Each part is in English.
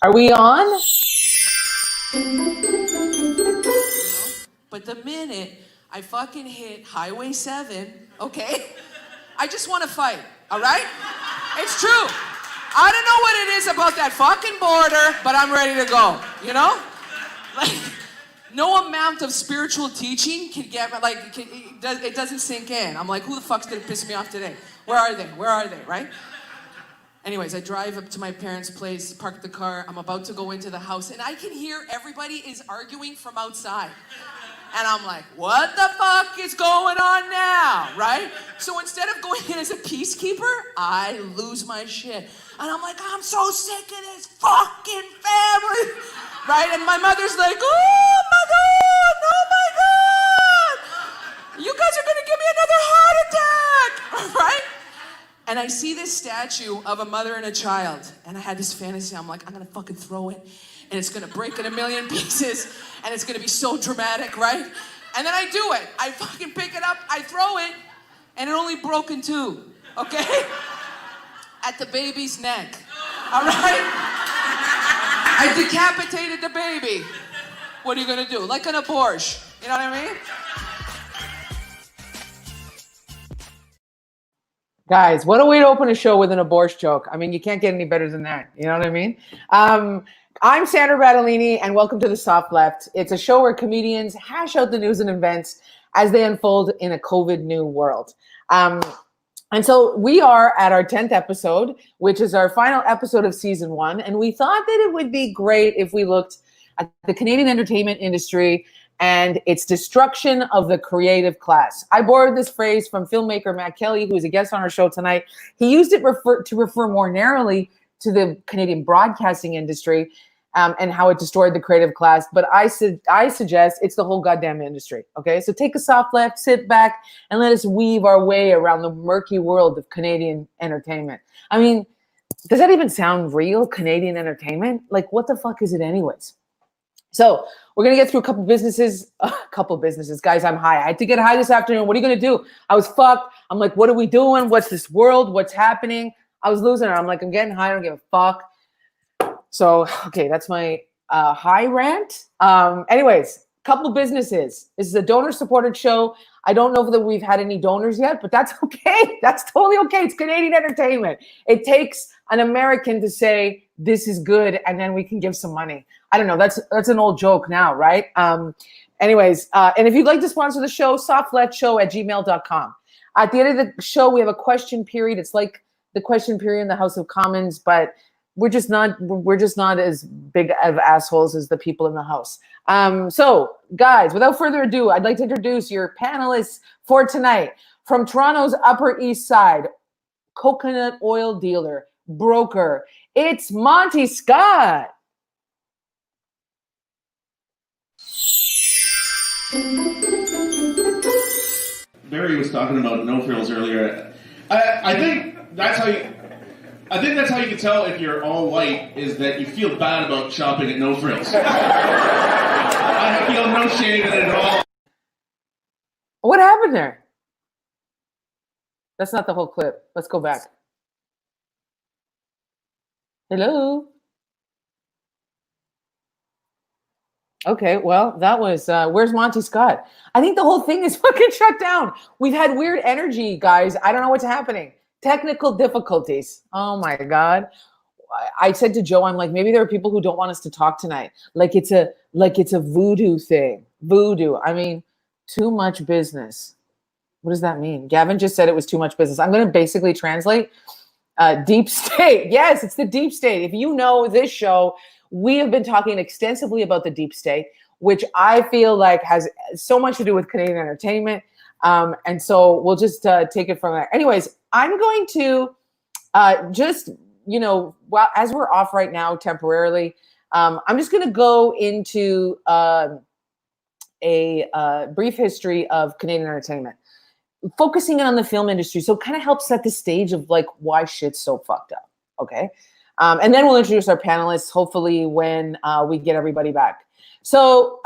Are we on? But the minute I fucking hit Highway 7, okay, I just want to fight, all right? It's true. I don't know what it is about that fucking border, but I'm ready to go, you know? Like, no amount of spiritual teaching can get me, like, it doesn't sink in. I'm like, who the fuck's gonna piss me off today? Where are they? Where are they, right? Anyways, I drive up to my parents' place, park the car, I'm about to go into the house, and I can hear everybody is arguing from outside. And I'm like, what the fuck is going on now, right? So instead of going in as a peacekeeper, I lose my shit. And I'm like, I'm so sick of this fucking family, right? And my mother's like, oh my God, you guys are gonna give me another heart attack, right? And I see this statue of a mother and a child, and I had this fantasy, I'm like, I'm gonna fucking throw it, and it's gonna break in a million pieces, and it's gonna be so dramatic, right? And then I do it. I fucking pick it up, I throw it, and it only broke in two, okay? At the baby's neck, all right? I decapitated the baby. What are you gonna do? Like an abortion, you know what I mean? Guys, what a way to open a show with an abortion joke. I mean, you can't get any better than that. You know what I mean? I'm Sandra Battalini, and welcome to The Soft Left. It's a show where comedians hash out the news and events as they unfold in a COVID new world. And so we are at our 10th episode, which is our final episode of season 1. And we thought that it would be great if we looked at the Canadian entertainment industry and its destruction of the creative class. I borrowed this phrase from filmmaker Matt Kelly, who is a guest on our show tonight. He used it to refer more narrowly to the Canadian broadcasting industry and how it destroyed the creative class. But I suggest it's the whole goddamn industry, okay? So take a soft left, sit back, and let us weave our way around the murky world of Canadian entertainment. I mean, does that even sound real, Canadian entertainment? Like, what the fuck is it anyways? So we're going to get through a couple businesses. Guys, I'm high. I had to get high this afternoon. What are you going to do? I was fucked. I'm like, what are we doing? What's this world? What's happening? I was losing it. I'm like, I'm getting high. I don't give a fuck. So, okay, that's my high rant. Anyways, couple businesses. This is a donor-supported show. I don't know that we've had any donors yet, but that's okay. That's totally okay. It's Canadian entertainment. It takes an American to say, this is good, and then we can give some money. I don't know. That's an old joke now, right? Anyways, and if you'd like to sponsor the show, softlettshow@gmail.com. At the end of the show, we have a question period. It's like the question period in the House of Commons, but we're just not as big of assholes as the people in the House. So, guys, without further ado, I'd like to introduce your panelists for tonight. From Toronto's Upper East Side, coconut oil dealer, broker, it's Monty Scott. Barry was talking about no frills earlier. I think that's how you can tell if you're all white is that you feel bad about shopping at No Frills. I feel no shame in it at all. What happened there? That's not the whole clip. Let's go back. Hello. Okay, well, that was, where's Monty Scott? I think the whole thing is fucking shut down. We've had weird energy, guys. I don't know what's happening. Technical difficulties. Oh my God. I said to Joe, I'm like, maybe there are people who don't want us to talk tonight. Like it's a voodoo thing. Voodoo. I mean, too much business. What does that mean? Gavin just said it was too much business. I'm going to basically translate deep state. Yes, it's the deep state. If you know this show, we have been talking extensively about the deep state, which I feel like has so much to do with Canadian entertainment. And so we'll just take it from there. Anyways, I'm going to just, well, as we're off right now temporarily, I'm just going to go into a brief history of Canadian entertainment, focusing on the film industry. So it kind of helps set the stage of like why shit's so fucked up. Okay. And then we'll introduce our panelists, hopefully when we get everybody back. So,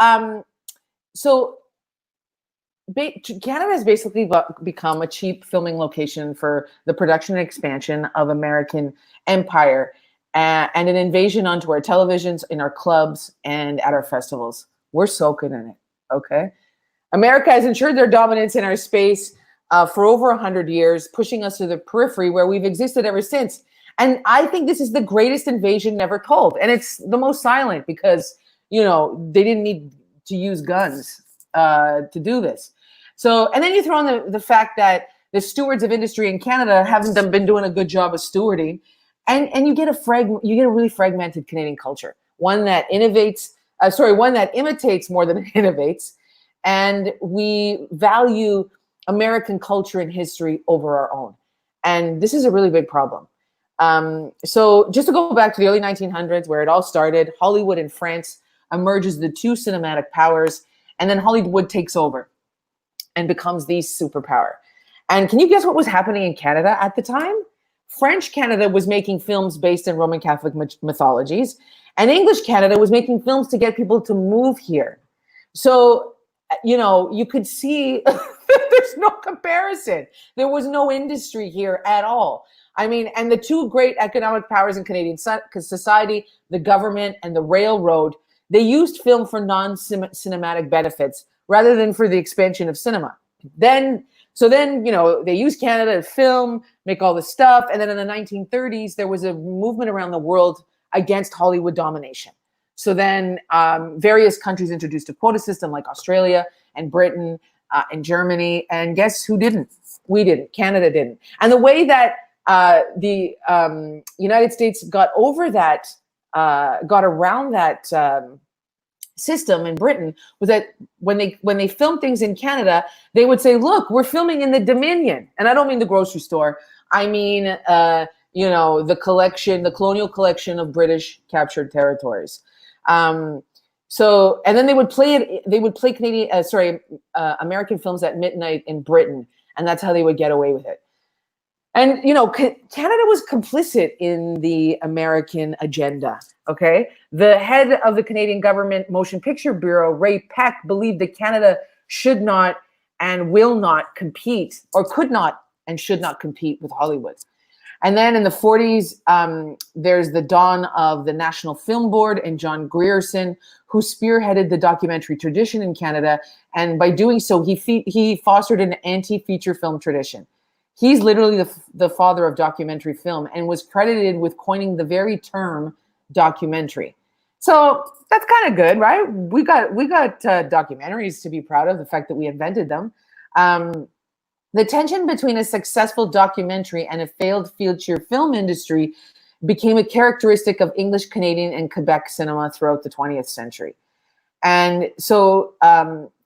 Canada has basically become a cheap filming location for the production and expansion of American empire. and an invasion onto our televisions, in our clubs, and at our festivals. We're soaking in it, okay? America has ensured their dominance in our space for over 100 years, pushing us to the periphery where we've existed ever since. And I think this is the greatest invasion never told. And it's the most silent because, you know, they didn't need to use guns to do this. So, and then you throw in the fact that the stewards of industry in Canada haven't been doing a good job of stewarding, and you get a really fragmented Canadian culture, one that one that imitates more than it innovates, and we value American culture and history over our own, and this is a really big problem. So just to go back to the early 1900s, where it all started, Hollywood in France emerges the two cinematic powers, and then Hollywood takes over and becomes the superpower. And can you guess what was happening in Canada at the time? French Canada was making films based in Roman Catholic mythologies, and English Canada was making films to get people to move here. So, you know, you could see there's no comparison. There was no industry here at all. I mean, and the two great economic powers in Canadian society, the government and the railroad, they used film for non-cinematic benefits rather than for the expansion of cinema. So then, you know, they used Canada to film, make all this stuff. And then in the 1930s, there was a movement around the world against Hollywood domination. So then various countries introduced a quota system like Australia and Britain and Germany. And guess who didn't? We didn't. Canada didn't. And the way that the United States got around that system in Britain was that when they filmed things in Canada, they would say, look, we're filming in the Dominion. And I don't mean the grocery store. I mean, you know, the colonial collection of British captured territories. So, and then they would play American films at midnight in Britain. And that's how they would get away with it. And, you know, Canada was complicit in the American agenda, okay? The head of the Canadian government Motion Picture Bureau, Ray Peck, believed that Canada should not and will not compete, or could not and should not compete with Hollywood. And then in the 40s, there's the dawn of the National Film Board and John Grierson, who spearheaded the documentary tradition in Canada. And by doing so, he fostered an anti-feature film tradition. He's literally the father of documentary film and was credited with coining the very term documentary. So that's kind of good, right? We got documentaries to be proud of, the fact that we invented them. The tension between a successful documentary and a failed feature film industry became a characteristic of English, Canadian, and Quebec cinema throughout the 20th century. And so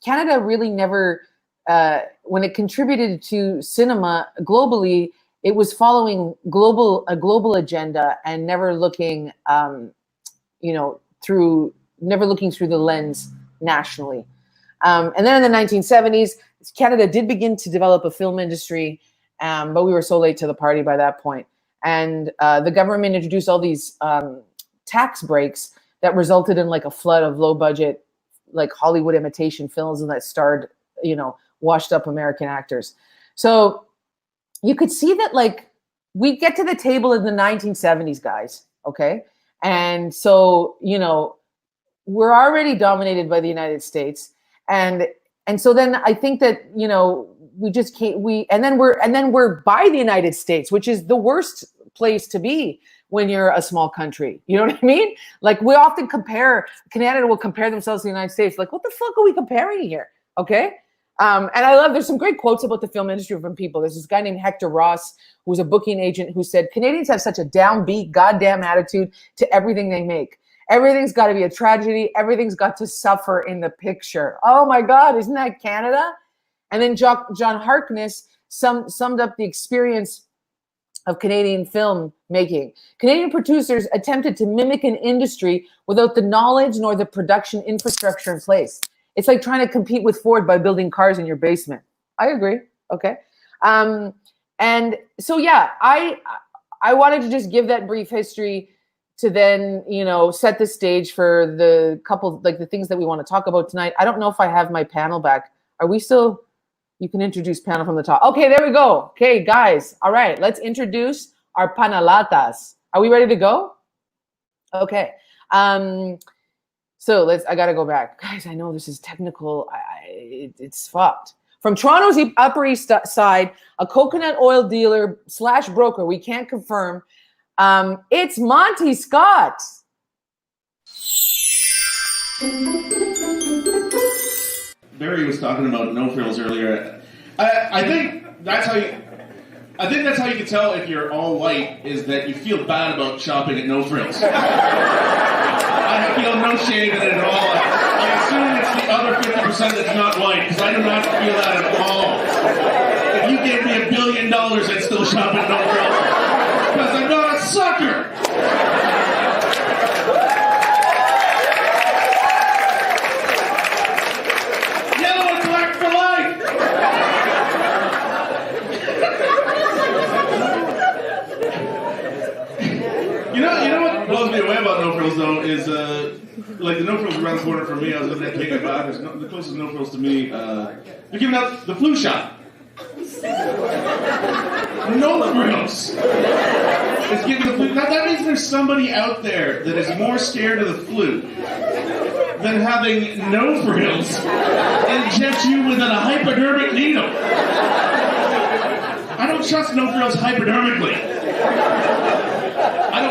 Canada really never... when it contributed to cinema globally, it was following a global agenda and never looking, never looking through the lens nationally. And then in the 1970s, Canada did begin to develop a film industry, but we were so late to the party by that point. And the government introduced all these tax breaks that resulted in like a flood of low budget, like Hollywood imitation films that starred, washed up American actors. So you could see that like we get to the table in the 1970s, guys. Okay. And so, we're already dominated by the United States. And so then I think that, we just can't, and then we're by the United States, which is the worst place to be when you're a small country. You know what I mean? Like we often Canada will compare themselves to the United States. Like, what the fuck are we comparing here? Okay. And I love, there's some great quotes about the film industry from people. There's this guy named Hector Ross, who's a booking agent, who said, Canadians have such a downbeat goddamn attitude to everything they make. Everything's got to be a tragedy. Everything's got to suffer in the picture. Oh my God, isn't that Canada? And then John Harkness summed up the experience of Canadian film making. Canadian producers attempted to mimic an industry without the knowledge nor the production infrastructure in place. It's like trying to compete with Ford by building cars in your basement. I agree. Okay. And so, yeah, I wanted to just give that brief history to then, set the stage for the couple, like the things that we want to talk about tonight. I don't know if I have my panel back. Are we still, you can introduce panel from the top. Okay, there we go. Okay, guys. All right, let's introduce our panelatas. Are we ready to go? Okay. So I got to go back. Guys, I know this is technical. It's fucked. From Toronto's Upper East Side, a coconut oil dealer / broker, we can't confirm. It's Monty Scott. Barry was talking about no frills earlier. I think that's how you can tell if you're all white is that you feel bad about shopping at No Frills. I feel no shame in it at all. I assume it's the other 50% that's not white, because I do not feel that at all. If you gave me $1 billion, I'd still shop at No Frills. Because I'm not a sucker! Yellow and black for life! You know what blows me away about No Frills though is like the No Frills around the corner from me. I was looking at taking it back. The closest No Frills to me. They're giving out the flu shot. No Frills. It's giving the flu. Now that means there's somebody out there that is more scared of the flu than having No Frills inject you with a hypodermic needle. I don't trust No Frills hypodermically.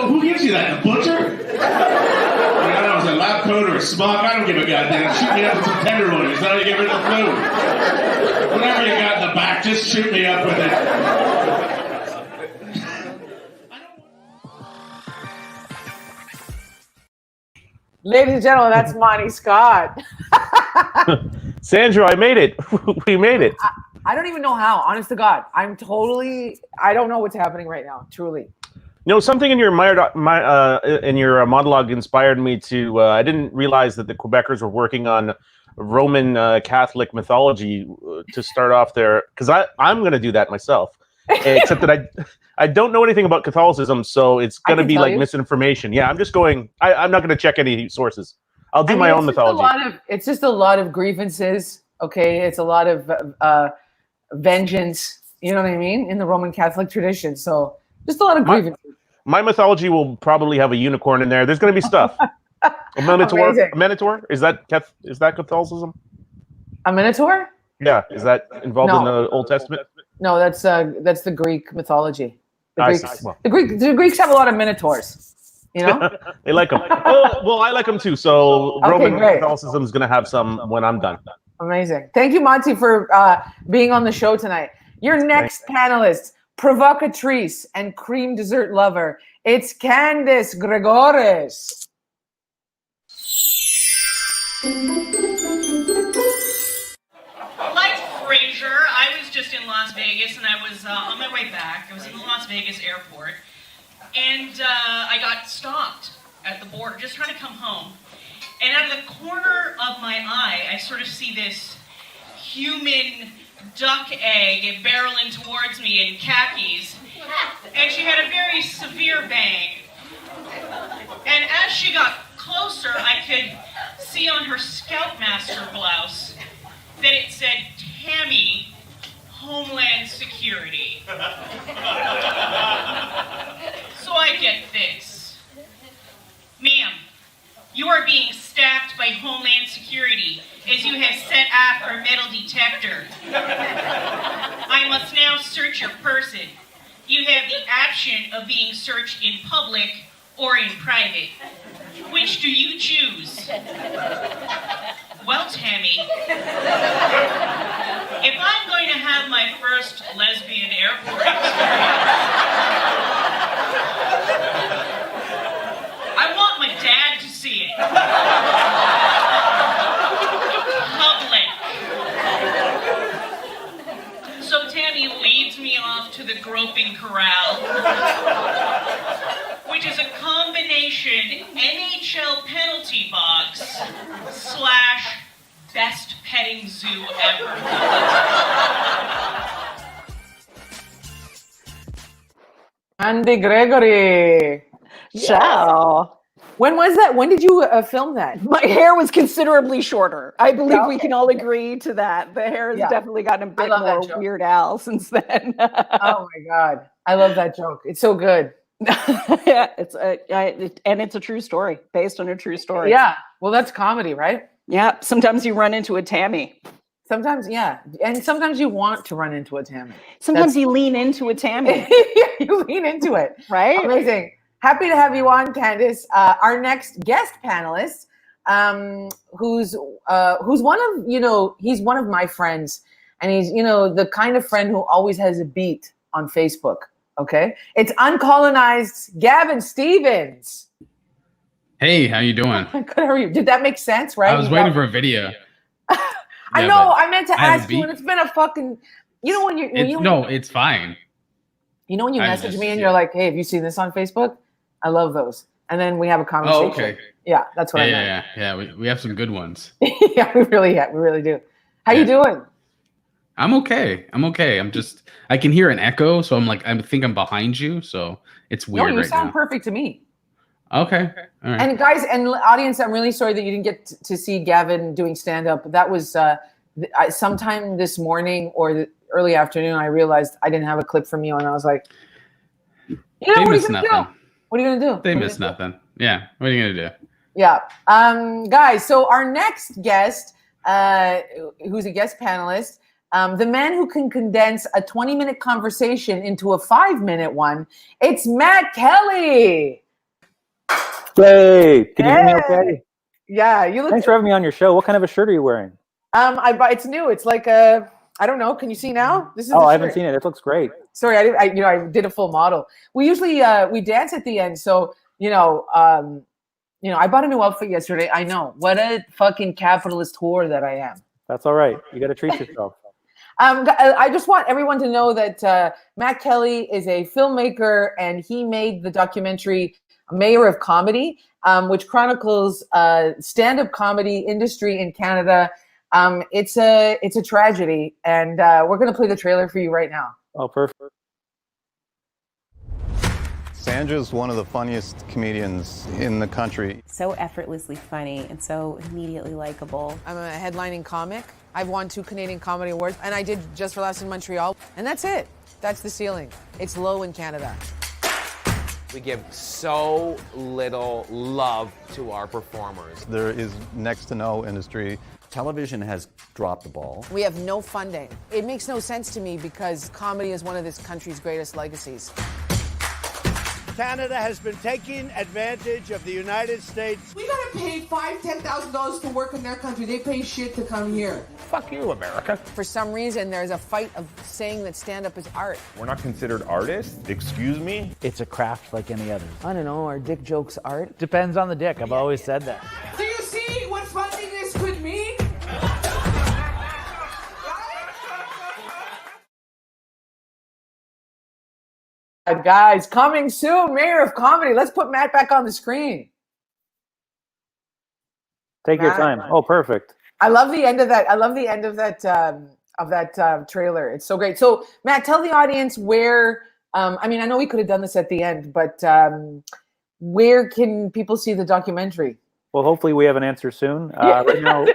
Who gives you that? The butcher? I don't know, it's a lab coat or a smock. I don't give a goddamn. Shoot me up with some tenderloin. It's not how you get rid of the flu. Whatever you got in the back, just shoot me up with it. Ladies and gentlemen, that's Monty Scott. Sandra, I made it. We made it. I don't even know how, honest to God. I don't know what's happening right now, truly. You know, something in your monologue inspired me to. I didn't realize that the Quebecers were working on Roman Catholic mythology to start off there, because I'm going to do that myself. Except that I don't know anything about Catholicism, so it's going to be like misinformation. Yeah, I'm just going. I'm not going to check any sources. I'll do my own mythology. It's just a lot of grievances. Okay, it's a lot of vengeance. You know what I mean? In the Roman Catholic tradition, so just a lot of grievances. My mythology will probably have a unicorn in there. There's going to be stuff. A minotaur. Amazing. A minotaur? Is that Catholicism? A minotaur? Yeah. Is that involved in the Old Testament? No, that's the Greek mythology. The Greeks have a lot of minotaurs. You know, they like them. Well, I like them too. So Roman Catholicism is going to have some when I'm done. Amazing. Thank you, Monty, for being on the show tonight. Your next panelist, provocatrice and cream dessert lover. It's Candice Gregoris. Like Frasier, I was just in Las Vegas, and I was on my way back. I was in the Las Vegas airport, and I got stopped at the border, just trying to come home. And out of the corner of my eye, I sort of see this human duck egg barreling towards me in khakis, and she had a very severe bang. And as she got closer, I could see on her Scoutmaster blouse that it said, Tammy, Homeland Security. So I get this. Ma'am, you are being staffed by Homeland Security as you have set off our metal detector. I must now search your person. You have the option of being searched in public or in private. Which do you choose? Well, Tammy, if I'm going to have my first lesbian airport experience, I want my dad to see it. Public. So Tammy leads me off to the groping corral, which is a combination NHL penalty box / best petting zoo ever. Andy Gregory. Ciao. When was that? When did you film that? My hair was considerably shorter. I believe we can all agree to that. The hair has definitely gotten a bit more Weird Al since then. Oh my God. I love that joke. It's so good. Yeah, and it's a true story, based on a true story. Yeah. Well, that's comedy, right? Yeah. Sometimes you run into a Tammy. Sometimes, yeah. And sometimes you want to run into a Tammy. Sometimes you lean into a Tammy. You lean into it. Right? Amazing. Happy to have you on, Candice. Our next guest panelist, who's one of, he's one of my friends. And he's, the kind of friend who always has a beat on Facebook. Okay? It's uncolonized Gavin Stevens. Hey, how you doing? Good, how are you? Did that make sense, right? I was waiting for a video. I know. I meant to ask you, beat. and it's been a fucking. It's fine. You know when you message me and you're like, "Hey, have you seen this on Facebook?" I love those, and then we have a conversation. Oh, okay. Yeah, that's what I meant. Yeah. We have some good ones. Yeah, we really do. How you doing? I'm okay. I can hear an echo, so I think I'm behind you, so it's weird. No, you right sound now. perfect to me. Okay. All right. And guys and audience, I'm really sorry that you didn't get to see Gavin doing stand-up. That was sometime this morning or the early afternoon. I realized I didn't have a clip from you, and I was like, they miss nothing. What are you gonna do? They miss nothing. Yeah. What are you gonna do? Yeah. Guys, so our next guest, who's a guest panelist, the man who can condense a 20-minute conversation into a 5-minute one, it's Matt Kelly. Hey, can you hear me okay? Yeah, you look. Thanks for having me on your show. What kind of a shirt are you wearing? It's new. It's like I don't know. Can you see now? This is. I haven't seen it. It looks great. Sorry, I did a full model. We usually we dance at the end, so I bought a new outfit yesterday. I know, what a fucking capitalist whore that I am. That's all right. You got to treat yourself. I just want everyone to know that Matt Kelly is a filmmaker, and he made the documentary Mayor of Comedy, which chronicles stand-up comedy industry in Canada. It's a tragedy, and we're going to play the trailer for you right now. Oh, perfect. Sandra's one of the funniest comedians in the country. So effortlessly funny and so immediately likable. I'm a headlining comic. I've won 2 Canadian Comedy Awards, and I did Just for Laughs in Montreal, and that's it. That's the ceiling. It's low in Canada. We give so little love to our performers. There is next to no industry. Television has dropped the ball. We have no funding. It makes no sense to me because comedy is one of this country's greatest legacies. Canada has been taking advantage of the United States. We gotta pay $5,000-$10,000 to work in their country. They pay shit to come here. Fuck you, America. For some reason, there's a fight of saying that stand-up is art. We're not considered artists. Excuse me? It's a craft like any other. I don't know, are dick jokes art? Depends on the dick. I've always said that. Do you see what funding this could mean? Guys, coming soon, Mayor of Comedy. Let's put Matt back on the screen. Take your time. Oh, perfect. I love the end of that. I love the end of that trailer. It's so great. So, Matt, tell the audience where. I know we could have done this at the end, but where can people see the documentary? Well, hopefully we have an answer soon. Right now,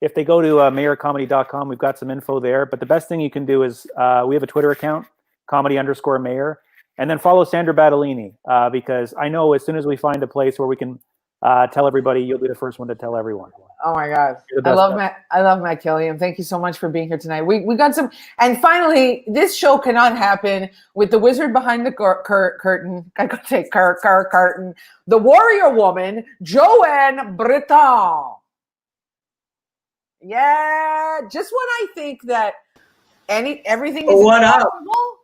if they go to mayorcomedy.com, we've got some info there. But the best thing you can do is we have a Twitter account, comedy_mayor. And then follow Sandra Battaglinni, because I know as soon as we find a place where we can tell everybody, you'll be the first one to tell everyone. Oh my God. I love Matt Kelly, and thank you so much for being here tonight. We got some, and finally, this show cannot happen with the wizard behind the curtain. I gotta say curtain. The warrior woman, Joanne Breton. Yeah, just when I think that everything is possible.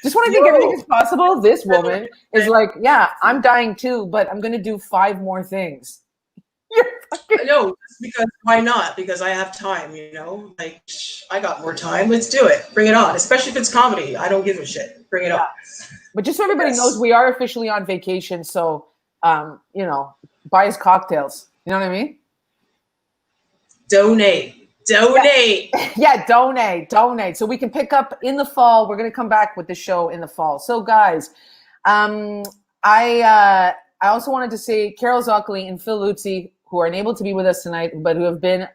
Just when I think everything is possible, this woman is like, yeah, I'm dying too, but I'm going to do 5 more things. No, because why not? Because I have time, like I got more time. Let's do it. Bring it on. Especially if it's comedy. I don't give a shit. Bring it on. But just so everybody knows, we are officially on vacation. So, buy us cocktails. You know what I mean? Donate. Yeah, donate. So we can pick up in the fall. We're going to come back with the show in the fall. So guys, I also wanted to say Carol Zoccoli and Phil Luzzi, who are unable to be with us tonight, but who have been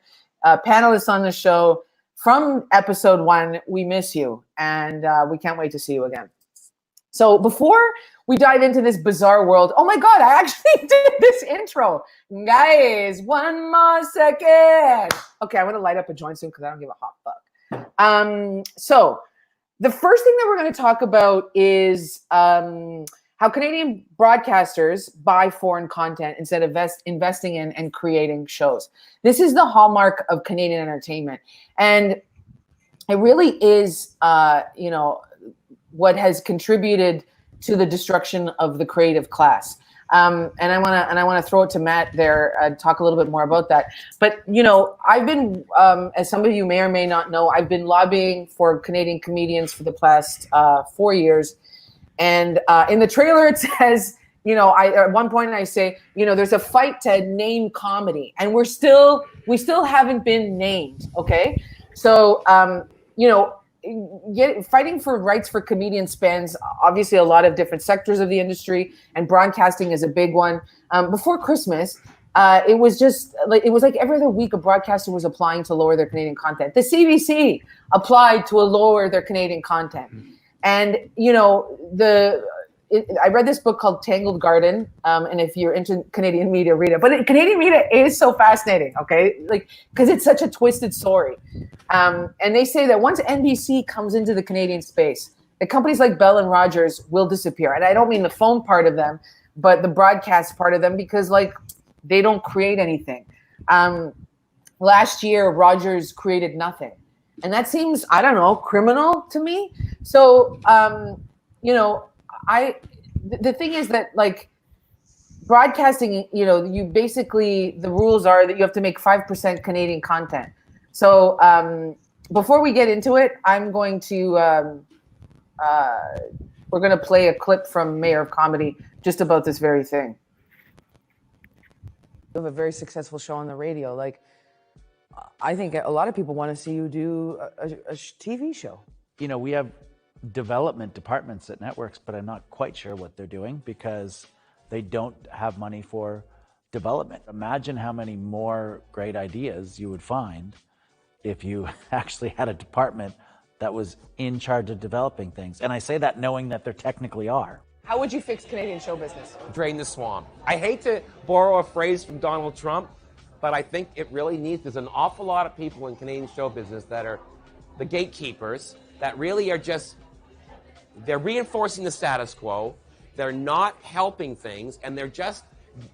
panelists on the show from episode 1. We miss you, and we can't wait to see you again. So before we dive into this bizarre world. Oh my God, I actually did this intro. Guys, one more second. Okay, I'm gonna light up a joint soon because I don't give a hot fuck. So the first thing that we're gonna talk about is how Canadian broadcasters buy foreign content instead of investing in and creating shows. This is the hallmark of Canadian entertainment. And it really is, you know, what has contributed to the destruction of the creative class. And I want to throw it to Matt there and talk a little bit more about that. But, you know, I've been, as some of you may or may not know, I've been lobbying for Canadian comedians for the past 4 years. And in the trailer, it says, you know, at one point I say, you know, there's a fight to name comedy, and we still haven't been named. Okay, so you know, fighting for rights for comedians spans obviously a lot of different sectors of the industry, and broadcasting is a big one. Before Christmas, it was like every other week a broadcaster was applying to lower their Canadian content. The CBC applied to lower their Canadian content. And, you know, I read this book called Tangled Garden, and if you're into Canadian media, read it. But Canadian media is so fascinating, okay? Like, because it's such a twisted story. And they say that once NBC comes into the Canadian space, the companies like Bell and Rogers will disappear. And I don't mean the phone part of them, but the broadcast part of them, because, like, they don't create anything. Last year, Rogers created nothing. And that seems, I don't know, criminal to me. So, you know, the thing is that, like, broadcasting, you know, you basically, the rules are that you have to make 5% Canadian content. So before we get into it, I'm going to, we're going to play a clip from Mayor of Comedy just about this very thing. You have a very successful show on the radio. Like, I think a lot of people want to see you do a TV show. You know, we have development departments at networks, but I'm not quite sure what they're doing because they don't have money for development. Imagine how many more great ideas you would find if you actually had a department that was in charge of developing things. And I say that knowing that there technically are. How would you fix Canadian show business? Drain the swamp. I hate to borrow a phrase from Donald Trump, but I think it really needs, there's an awful lot of people in Canadian show business that are the gatekeepers, that really are just, they're reinforcing the status quo, they're not helping things, and they're just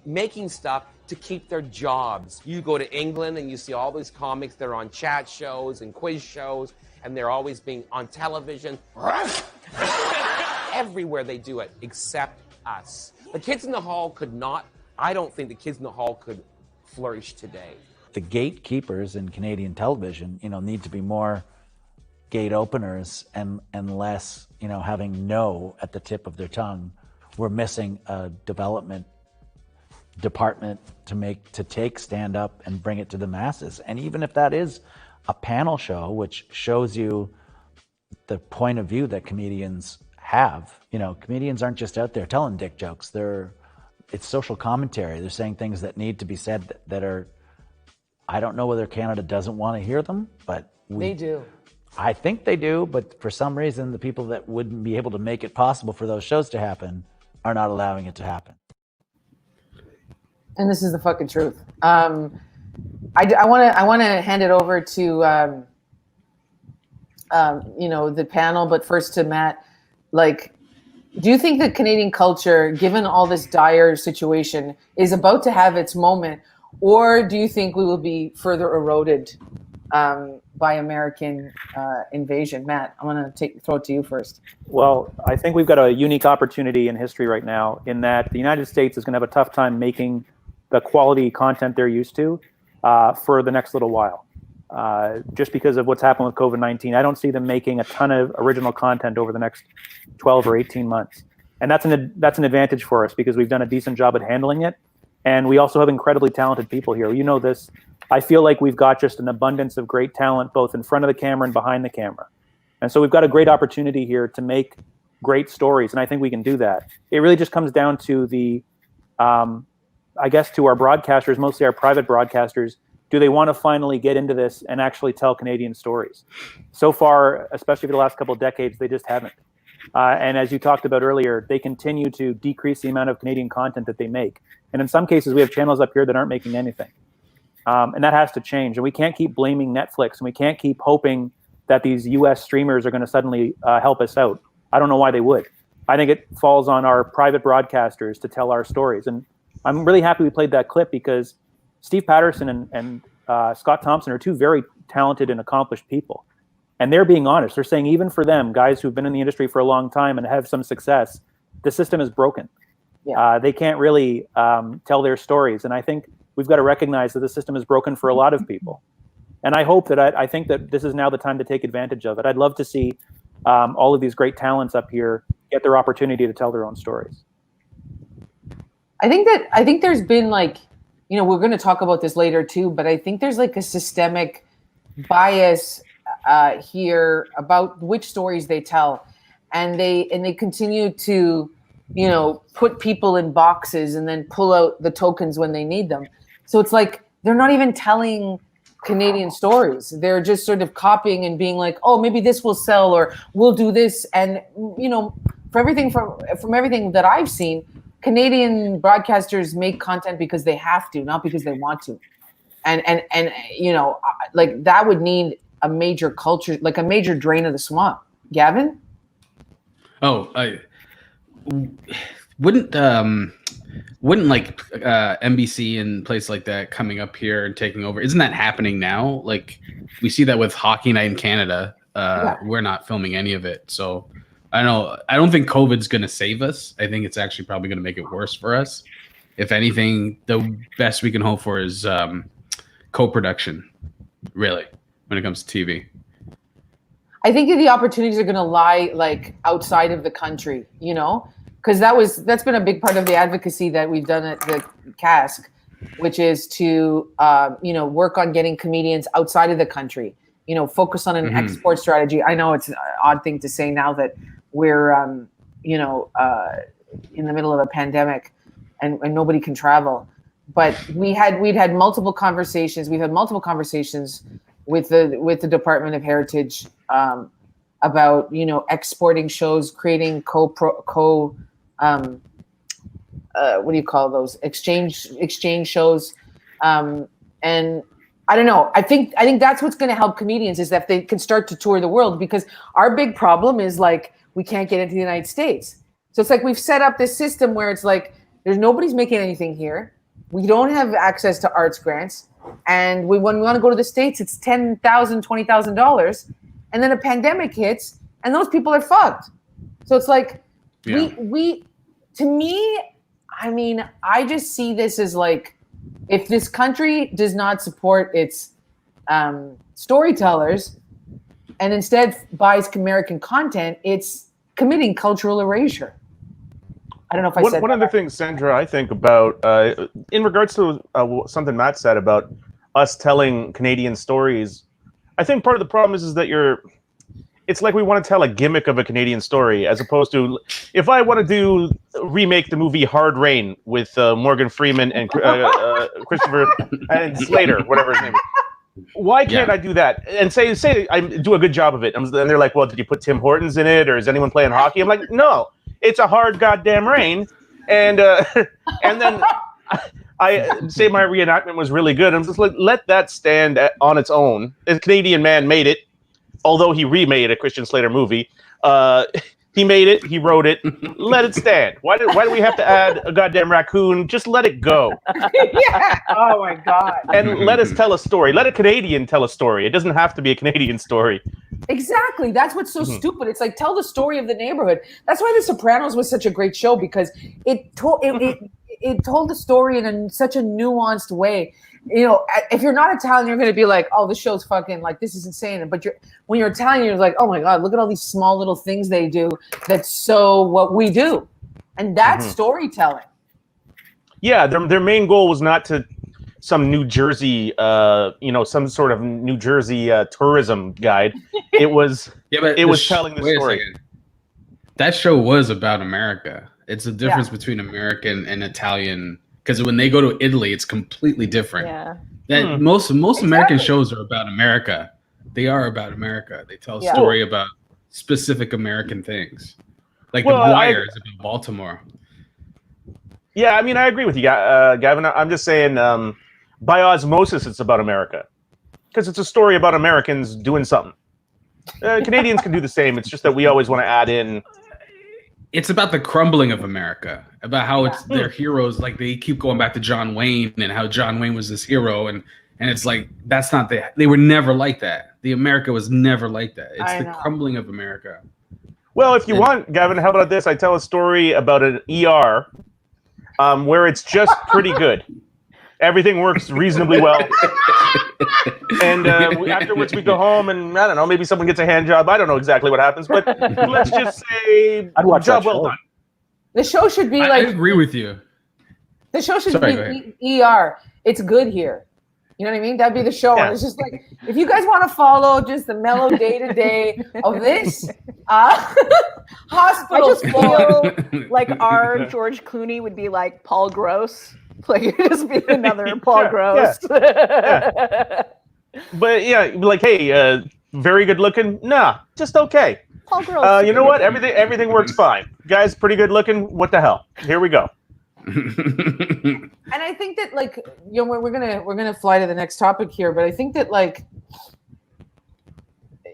making stuff to keep their jobs. You go to England and you see all these comics, they're on chat shows and quiz shows, and they're always being on television. Everywhere they do it, except us. The Kids in the Hall could not, I don't think the Kids in the Hall could flourish today. The gatekeepers in Canadian television, you know, need to be more gate openers and less, you know, having no at the tip of their tongue. We're missing a development department to take stand up and bring it to the masses. And even if that is a panel show, which shows you the point of view that comedians have, you know, comedians aren't just out there telling dick jokes. It's social commentary. They're saying things that need to be said that are, I don't know whether Canada doesn't want to hear them, but they do. I think they do, but for some reason, the people that wouldn't be able to make it possible for those shows to happen are not allowing it to happen. And this is the fucking truth. I want to hand it over to, you know, the panel, but first to Matt. Like, do you think that Canadian culture, given all this dire situation, is about to have its moment, or do you think we will be further eroded by American invasion? Matt, I want to throw it to you first. Well, I think we've got a unique opportunity in history right now in that the United States is going to have a tough time making the quality content they're used to for the next little while. Just because of what's happened with COVID-19, I don't see them making a ton of original content over the next 12 or 18 months. And that's an advantage for us because we've done a decent job at handling it. And we also have incredibly talented people here. You know this. I feel like we've got just an abundance of great talent, both in front of the camera and behind the camera. And so we've got a great opportunity here to make great stories. And I think we can do that. It really just comes down to the, I guess, to our broadcasters, mostly our private broadcasters. Do they want to finally get into this and actually tell Canadian stories? So far, especially for the last couple of decades, they just haven't. And as you talked about earlier, they continue to decrease the amount of Canadian content that they make. And in some cases, we have channels up here that aren't making anything. And that has to change. And we can't keep blaming Netflix, and we can't keep hoping that these US streamers are going to suddenly help us out. I don't know why they would. I think it falls on our private broadcasters to tell our stories. And I'm really happy we played that clip because Steve Patterson and Scott Thompson are two very talented and accomplished people. And they're being honest. They're saying even for them, guys who've been in the industry for a long time and have some success, the system is broken. Yeah. They can't really tell their stories. And I think we've got to recognize that the system is broken for a lot of people. And I hope that I think that this is now the time to take advantage of it. I'd love to see all of these great talents up here get their opportunity to tell their own stories. I think there's been like, you know, we're going to talk about this later too, but I think there's like a systemic bias here about which stories they tell, and they continue to, you know, put people in boxes and then pull out the tokens when they need them. So it's like they're not even telling Canadian stories. They're just sort of copying and being like, oh, maybe this will sell, or we'll do this. And you know, from everything that I've seen, Canadian broadcasters make content because they have to, not because they want to. And you know, like that would need a major culture, like a major drain of the swamp. Gavin? Oh, I wouldn't like NBC and place like that coming up here and taking over. Isn't that happening now? Like we see that with Hockey Night in Canada. We're not filming any of it. So I don't know. I don't think COVID's going to save us. I think it's actually probably going to make it worse for us. If anything, the best we can hope for is co-production, really, when it comes to TV. I think the opportunities are going to lie like outside of the country, you know, because that's been a big part of the advocacy that we've done at the Cask, which is to you know, work on getting comedians outside of the country, you know, focus on an export strategy. I know it's an odd thing to say now that we're you know, in the middle of a pandemic and nobody can travel, but we'd had multiple conversations. We've had multiple conversations with the Department of Heritage about, you know, exporting shows, creating what do you call those, exchange shows, and I don't know. I think that's what's going to help comedians, is that they can start to tour the world, because our big problem is like we can't get into the United States. So it's like we've set up this system where it's like nobody's making anything here. We don't have access to arts grants. And when we want to go to the States, it's $10,000, $20,000. And then a pandemic hits and those people are fucked. So it's like, we to me, I mean, I just see this as like, if this country does not support its storytellers and instead buys American content, it's committing cultural erasure. I don't know if I said one of the things, Sandra, I think about in regards to something Matt said about us telling Canadian stories, I think part of the problem is that it's like we want to tell a gimmick of a Canadian story, as opposed to, if I want to remake the movie Hard Rain with Morgan Freeman and Christopher and Slater, whatever his name is. Why can't I do that and say I do a good job of it? And they're like, well, did you put Tim Hortons in it, or is anyone playing hockey? I'm like, no, it's a hard goddamn rain. And then I say my reenactment was really good. I'm just like, let that stand on its own. A Canadian man made it, although he remade a Christian Slater movie. He made it. He wrote it. Let it stand. Why do we have to add a goddamn raccoon? Just let it go. Yeah. Oh my God. And let us tell a story. Let a Canadian tell a story. It doesn't have to be a Canadian story. Exactly. That's what's so stupid. It's like, tell the story of the neighborhood. That's why The Sopranos was such a great show, because it told the story in such a nuanced way. You know, if you're not Italian, you're going to be like, oh, this show's fucking, like, this is insane. But when you're Italian, you're like, oh my God, look at all these small little things they do that's so what we do. And that's storytelling. Yeah, their main goal was not to some New Jersey, some sort of New Jersey tourism guide. It was telling the story. That show was about America. It's the difference between American and Italian. Because when they go to Italy, it's completely different. Yeah. That most American shows are about America. They are about America. They tell a story about specific American things. Like Well, The Wire is about Baltimore. Yeah, I mean, I agree with you, Gavin. I'm just saying, by osmosis, it's about America. Because it's a story about Americans doing something. Canadians can do the same. It's just that we always want to add in. It's about the crumbling of America, about how it's their heroes. Like they keep going back to John Wayne and how John Wayne was this hero. And it's like, that's not they were never like that. The America was never like that. It's the crumbling of America. Well, if you want, Gavin, how about this? I tell a story about an ER where it's just pretty good. Everything works reasonably well. And afterwards we go home and, I don't know, maybe someone gets a hand job. I don't know exactly what happens, but let's just say job well done. The show should be I agree with you. The show should be ER. It's good here. You know what I mean? That'd be the show. Yeah. It's just like, if you guys want to follow just the mellow day-to-day of this hospital. I just feel like our George Clooney would be like Paul Gross. Like, it'd just be another Paul Gross. Yeah. But yeah, like, hey, very good looking? Nah, just okay. Paul Gross. You know what? Everything works fine. Guys, pretty good looking. What the hell? Here we go. And I think that, like, you know, we're gonna fly to the next topic here, but I think that, like,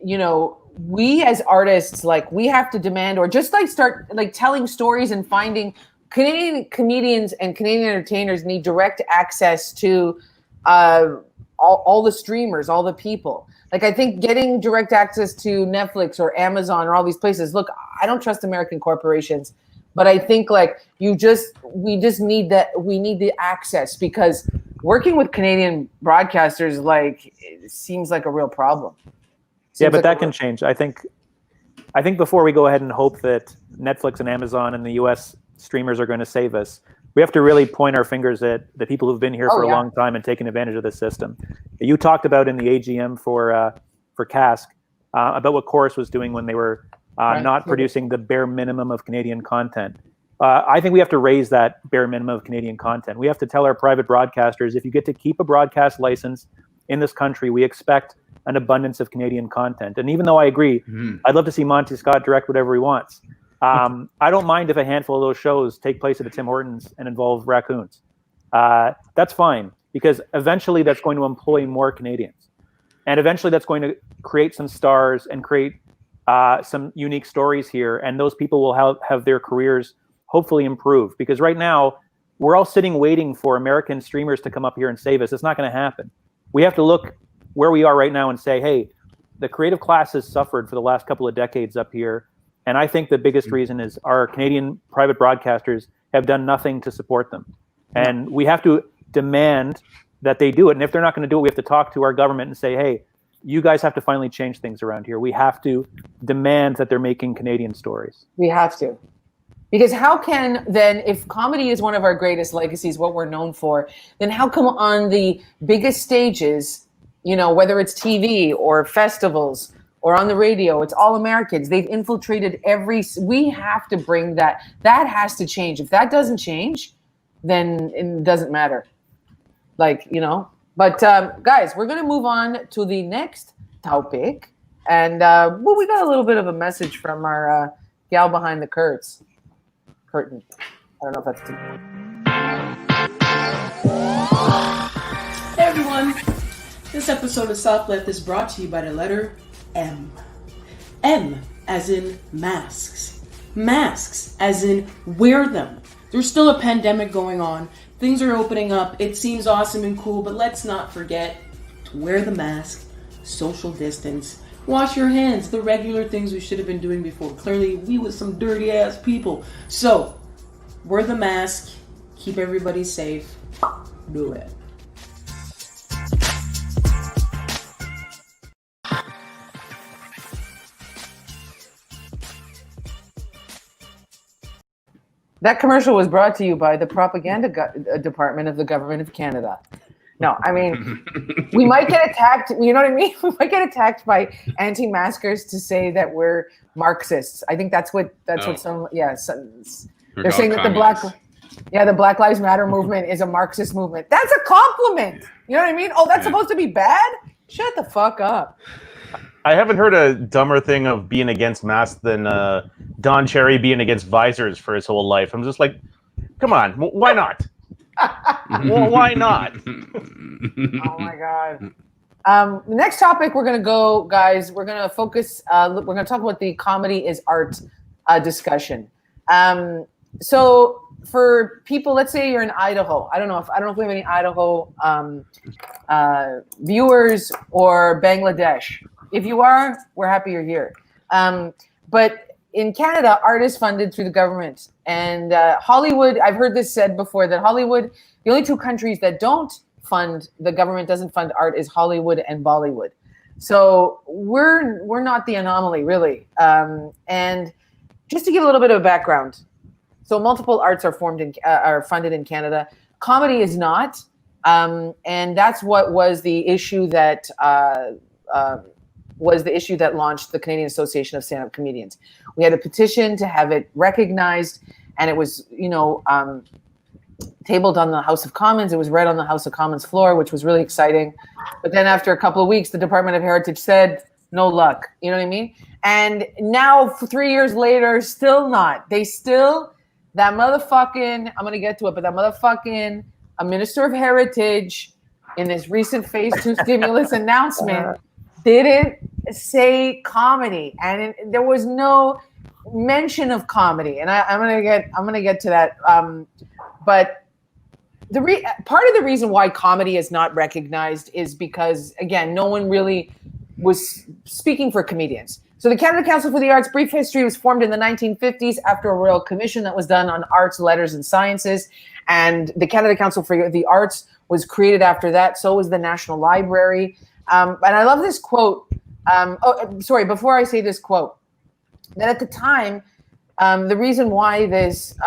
you know, we as artists, like, we have to demand or just like start like telling stories and finding Canadian comedians and Canadian entertainers need direct access to all the streamers, all the people. Like, I think getting direct access to Netflix or Amazon or all these places. Look, I don't trust American corporations, but I think like we just need that. We need the access, because working with Canadian broadcasters, like, it seems like a real problem. Yeah, but that can change. I think before we go ahead and hope that Netflix and Amazon and the US streamers are going to save us, we have to really point our fingers at the people who've been here for a long time and taken advantage of the system. You talked about in the AGM for Cask about what Chorus was doing when they were not producing the bare minimum of Canadian content. I think we have to raise that bare minimum of Canadian content. We have to tell our private broadcasters, if you get to keep a broadcast license in this country, we expect an abundance of Canadian content. And even though I agree, I'd love to see Monty Scott direct whatever he wants. I don't mind if a handful of those shows take place at a Tim Hortons and involve raccoons. That's fine, because eventually that's going to employ more Canadians. And eventually that's going to create some stars and create some unique stories here. And those people will have their careers hopefully improve. Because right now, we're all sitting waiting for American streamers to come up here and save us. It's not going to happen. We have to look where we are right now and say, hey, the creative class has suffered for the last couple of decades up here. And I think the biggest reason is our Canadian private broadcasters have done nothing to support them. And we have to demand that they do it. And if they're not going to do it, we have to talk to our government and say, hey, you guys have to finally change things around here. We have to demand that they're making Canadian stories. We have to. Because how can then, if comedy is one of our greatest legacies, what we're known for, then how come on the biggest stages, you know, whether it's TV or festivals or on the radio, it's all Americans. They've infiltrated we have to bring that. That has to change. If that doesn't change, then it doesn't matter. Like, you know. But guys, we're going to move on to the next topic. And well, we got a little bit of a message from our gal behind the curtain. I don't know if that's too. Hey everyone. This episode of Soft Left is brought to you by the letter M. M as in masks. Masks as in wear them. There's still a pandemic going on. Things are opening up. It seems awesome and cool, but let's not forget to wear the mask, social distance, wash your hands, the regular things we should have been doing before. Clearly, we was some dirty ass people. So, wear the mask, keep everybody safe, do it. That commercial was brought to you by the propaganda department of the government of Canada. No, I mean, we might get attacked. You know what I mean? We might get attacked by anti-maskers to say that we're Marxists. I think that's what some. Yeah, they're saying that the Black Lives Matter movement is a Marxist movement. That's a compliment. You know what I mean? Oh, that's supposed to be bad? Shut the fuck up. I haven't heard a dumber thing of being against masks than Don Cherry being against visors for his whole life. I'm just like, come on, why not? Well, why not? Oh my God. The next topic we're going to go, guys, we're going to focus, we're going to talk about the comedy is art discussion. So for people, let's say you're in Idaho. I don't know if we have any Idaho viewers or Bangladesh. If you are, we're happy you're here. But in Canada, art is funded through the government. And Hollywood, I've heard this said before, that Hollywood, the only two countries that don't fund, the government doesn't fund art, is Hollywood and Bollywood. So we're not the anomaly, really. And just to give a little bit of background, so multiple arts are funded in Canada. Comedy is not, and that's what was the issue that launched the Canadian Association of Stand-Up Comedians. We had a petition to have it recognized, and it was, tabled on the House of Commons. It was read on the House of Commons floor, which was really exciting. But then after a couple of weeks, the Department of Heritage said, no luck. You know what I mean? And now, 3 years later, still not. That motherfucking, I'm going to get to it, but that motherfucking, a Minister of Heritage in this recent Phase 2 stimulus announcement didn't say comedy. And there was no mention of comedy. And I'm gonna get to that. But part of the reason why comedy is not recognized is because, again, no one really was speaking for comedians. So the Canada Council for the Arts, brief history, was formed in the 1950s after a royal commission that was done on arts, letters, and sciences. And the Canada Council for the Arts was created after that. So was the National Library. And I love this quote. Before I say this quote, that at the time, the reason why this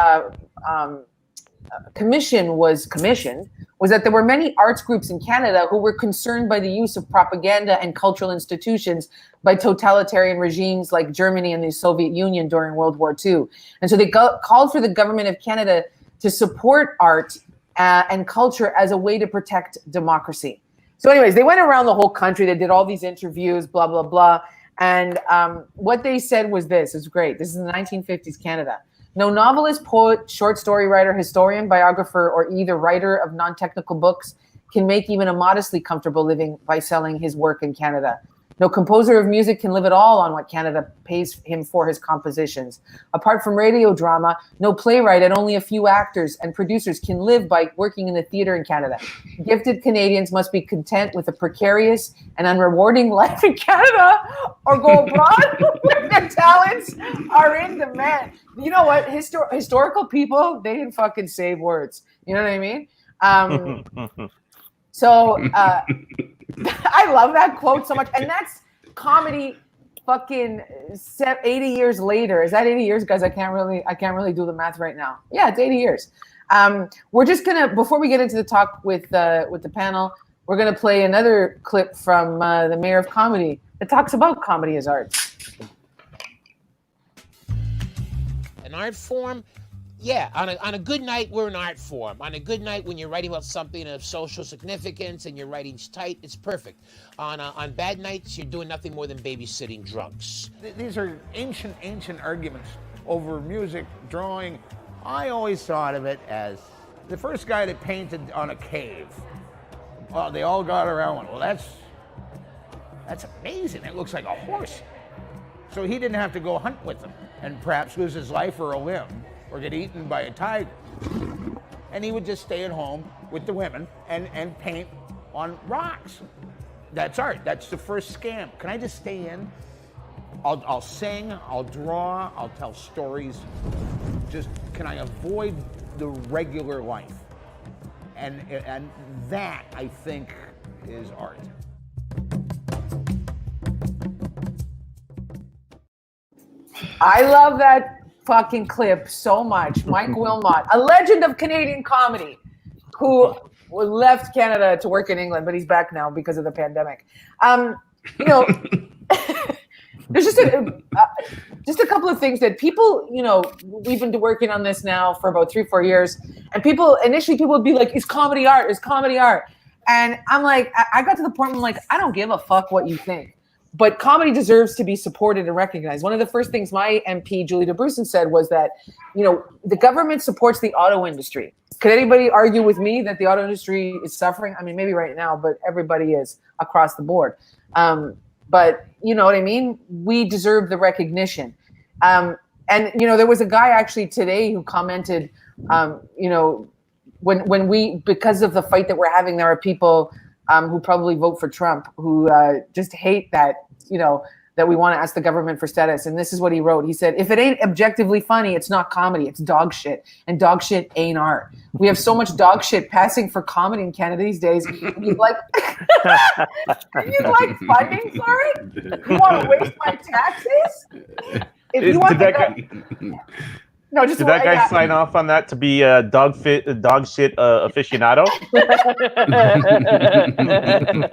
commission was commissioned was that there were many arts groups in Canada who were concerned by the use of propaganda and cultural institutions by totalitarian regimes like Germany and the Soviet Union during World War II. And so they called for the government of Canada to support art and culture as a way to protect democracy. So anyways, they went around the whole country. They did all these interviews, blah, blah, blah. And what they said was this. It's great. This is the 1950s Canada. No novelist, poet, short story writer, historian, biographer, or either writer of non-technical books can make even a modestly comfortable living by selling his work in Canada. No composer of music can live at all on what Canada pays him for his compositions. Apart from radio drama, no playwright and only a few actors and producers can live by working in the theater in Canada. Gifted Canadians must be content with a precarious and unrewarding life in Canada or go abroad where their talents are in demand. You know what? Historical people, they didn't fucking save words. You know what I mean? I love that quote so much. And that's comedy fucking 80 years later. Is that 80 years, guys? I can't really do the math right now. Yeah, it's 80 years. We're just gonna, before we get into the talk with the panel, we're gonna play another clip from the Mayor of Comedy that talks about comedy as art. An art form? Yeah, on a good night, we're an art form. On a good night, when you're writing about something of social significance and your writing's tight, it's perfect. On bad nights, you're doing nothing more than babysitting drunks. These are ancient arguments over music, drawing. I always thought of it as the first guy that painted on a cave. Well, they all got around. Well, that's amazing. It looks like a horse. So he didn't have to go hunt with them and perhaps lose his life or a limb, or get eaten by a tiger. And he would just stay at home with the women and paint on rocks. That's art. That's the first scam. Can I just stay in? I'll sing, I'll draw, I'll tell stories. Just, can I avoid the regular life? And that, I think, is art. I love that fucking clip so much. Mike Wilmot, a legend of Canadian comedy, who left Canada to work in England, but he's back now because of the pandemic. There's just a couple of things that people, we've been working on this now for about 3-4 years, and initially people would be like, is comedy art? Is comedy art? And I'm like, I got to the point where I'm like, I don't give a fuck what you think. but comedy deserves to be supported and recognized. One of the first things my MP, Julie DeBrusen, said was that, the government supports the auto industry. Could anybody argue with me that the auto industry is suffering? I mean, maybe right now, but everybody is across the board. But you know what I mean? We deserve the recognition. And, there was a guy actually today who commented, when we, because of the fight that we're having, there are people who probably vote for Trump who just hate that, that we want to ask the government for status. And this is what he wrote. He said, if it ain't objectively funny, it's not comedy, it's dog shit. And dog shit ain't art. We have so much dog shit passing for comedy in Canada these days. You'd like, you'd like funding for it? You want to waste my taxes? If you want No, just did that guy sign off on that to be a dog shit aficionado?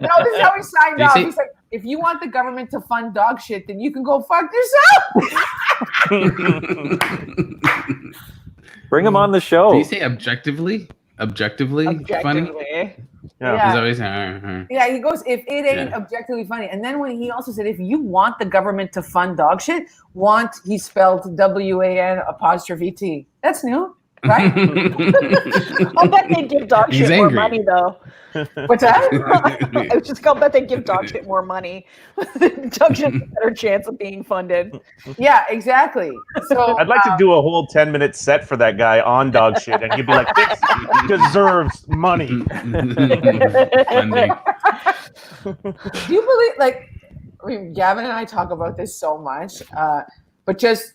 No, this is how he signed off. He's like, if you want the government to fund dog shit, then you can go fuck yourself. Bring him on the show. Did you say objectively? Objectively funny? Yeah. He's always, uh. Yeah, he goes, if it ain't objectively funny. And then when he also said, if you want the government to fund dog shit, he spelled WAN''T. That's new, right? I'll bet they give dog He's shit angry. more money, though. What's that? I was just gonna bet they give dog shit more money. Dog shit has a better chance of being funded. Yeah, exactly. So I'd like to do a whole 10-minute set for that guy on dog shit, and he'd be like, "This deserves money." Do you believe, Gavin and I talk about this so much, but just,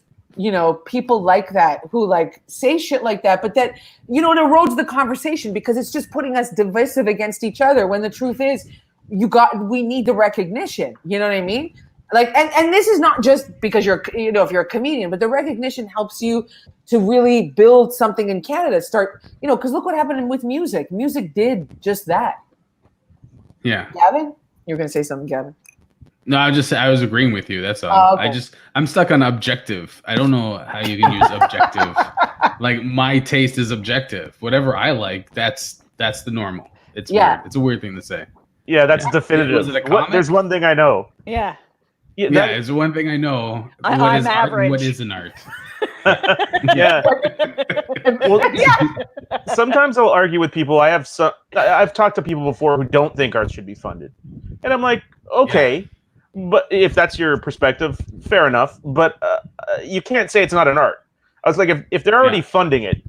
people like that who say shit like that, but that, it erodes the conversation because it's just putting us divisive against each other when the truth is we need the recognition. You know what I mean? And this is not just because you're, if you're a comedian, but the recognition helps you to really build something in Canada. Because look what happened with music. Music did just that. Yeah. Gavin? You were going to say something, Gavin. No, I was agreeing with you. That's all. Okay. I'm stuck on objective. I don't know how you can use objective. My taste is objective. Whatever I like, that's the normal. It's weird. It's a weird thing to say. Yeah, that's definitive. Was it a comic? There's one thing I know. Yeah. Yeah, it's one thing I know. I'm What is art average. and what isn't art? Yeah. Well, sometimes I'll argue with people. I've talked to people before who don't think art should be funded, and I'm like, okay, but if that's your perspective, fair enough. But you can't say it's not an art. I was like, if they're already funding it,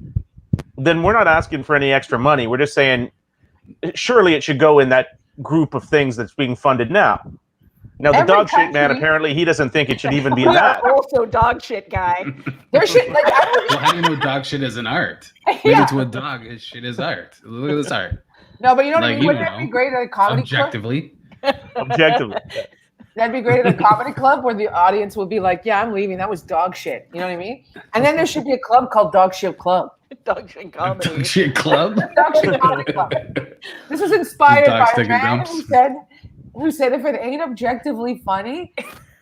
then we're not asking for any extra money. We're just saying, surely it should go in that group of things that's being funded now. Now, the dog shit man, apparently he doesn't think it should even be in that. Also dog shit guy. There should Well, how do you know dog shit is an art? Maybe to a dog, shit is art. Look at this art. No, but you know what I mean? Wouldn't that be great at a comedy Objectively. Objectively. That'd be great at a comedy club where the audience would be like, yeah, I'm leaving. That was dog shit. You know what I mean? And then there should be a club called Dog Shit Club. Dog shit comedy. Dog shit club? Dog shit comedy club. This was inspired Dogs by a taking man dumps. who said if it ain't objectively funny,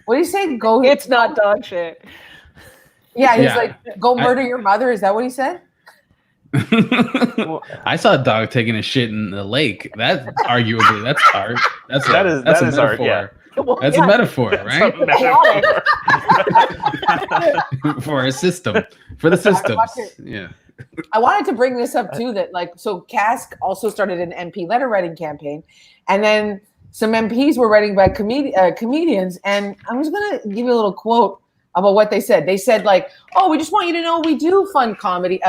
what do you say? Go. It's not dog shit. Yeah, he's like, go murder your mother. Is that what he said? I saw a dog taking a shit in the lake. That's arguably that's art. That's a art, metaphor. yeah. That's a metaphor, right? For a system, for the systems. Yeah. I wanted to bring this up too. That so Cask also started an MP letter writing campaign, and then some MPs were writing by comedians. And I'm just gonna give you a little quote about what they said. They said "Oh, we just want you to know we do fund comedy.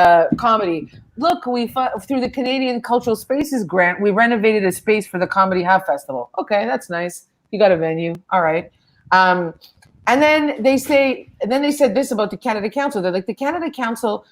Look, we through the Canadian Cultural Spaces grant, we renovated a space for the Comedy Half Festival. Okay, that's nice. You got a venue, all right." And then they said this about the Canada Council. They're like, the Canada Council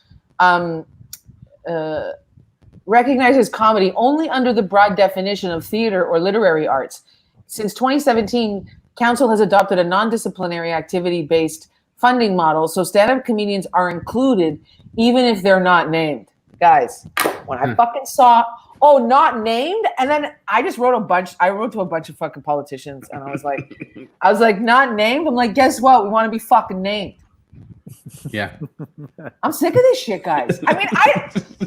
recognizes comedy only under the broad definition of theater or literary arts. Since 2017, Council has adopted a non-disciplinary activity-based funding model, so stand-up comedians are included even if they're not named. Guys, when I fucking saw, not named, and then I just wrote to a bunch of fucking politicians, and I was like, not named? I'm like, guess what? We want to be fucking named. Yeah. I'm sick of this shit, guys. I mean,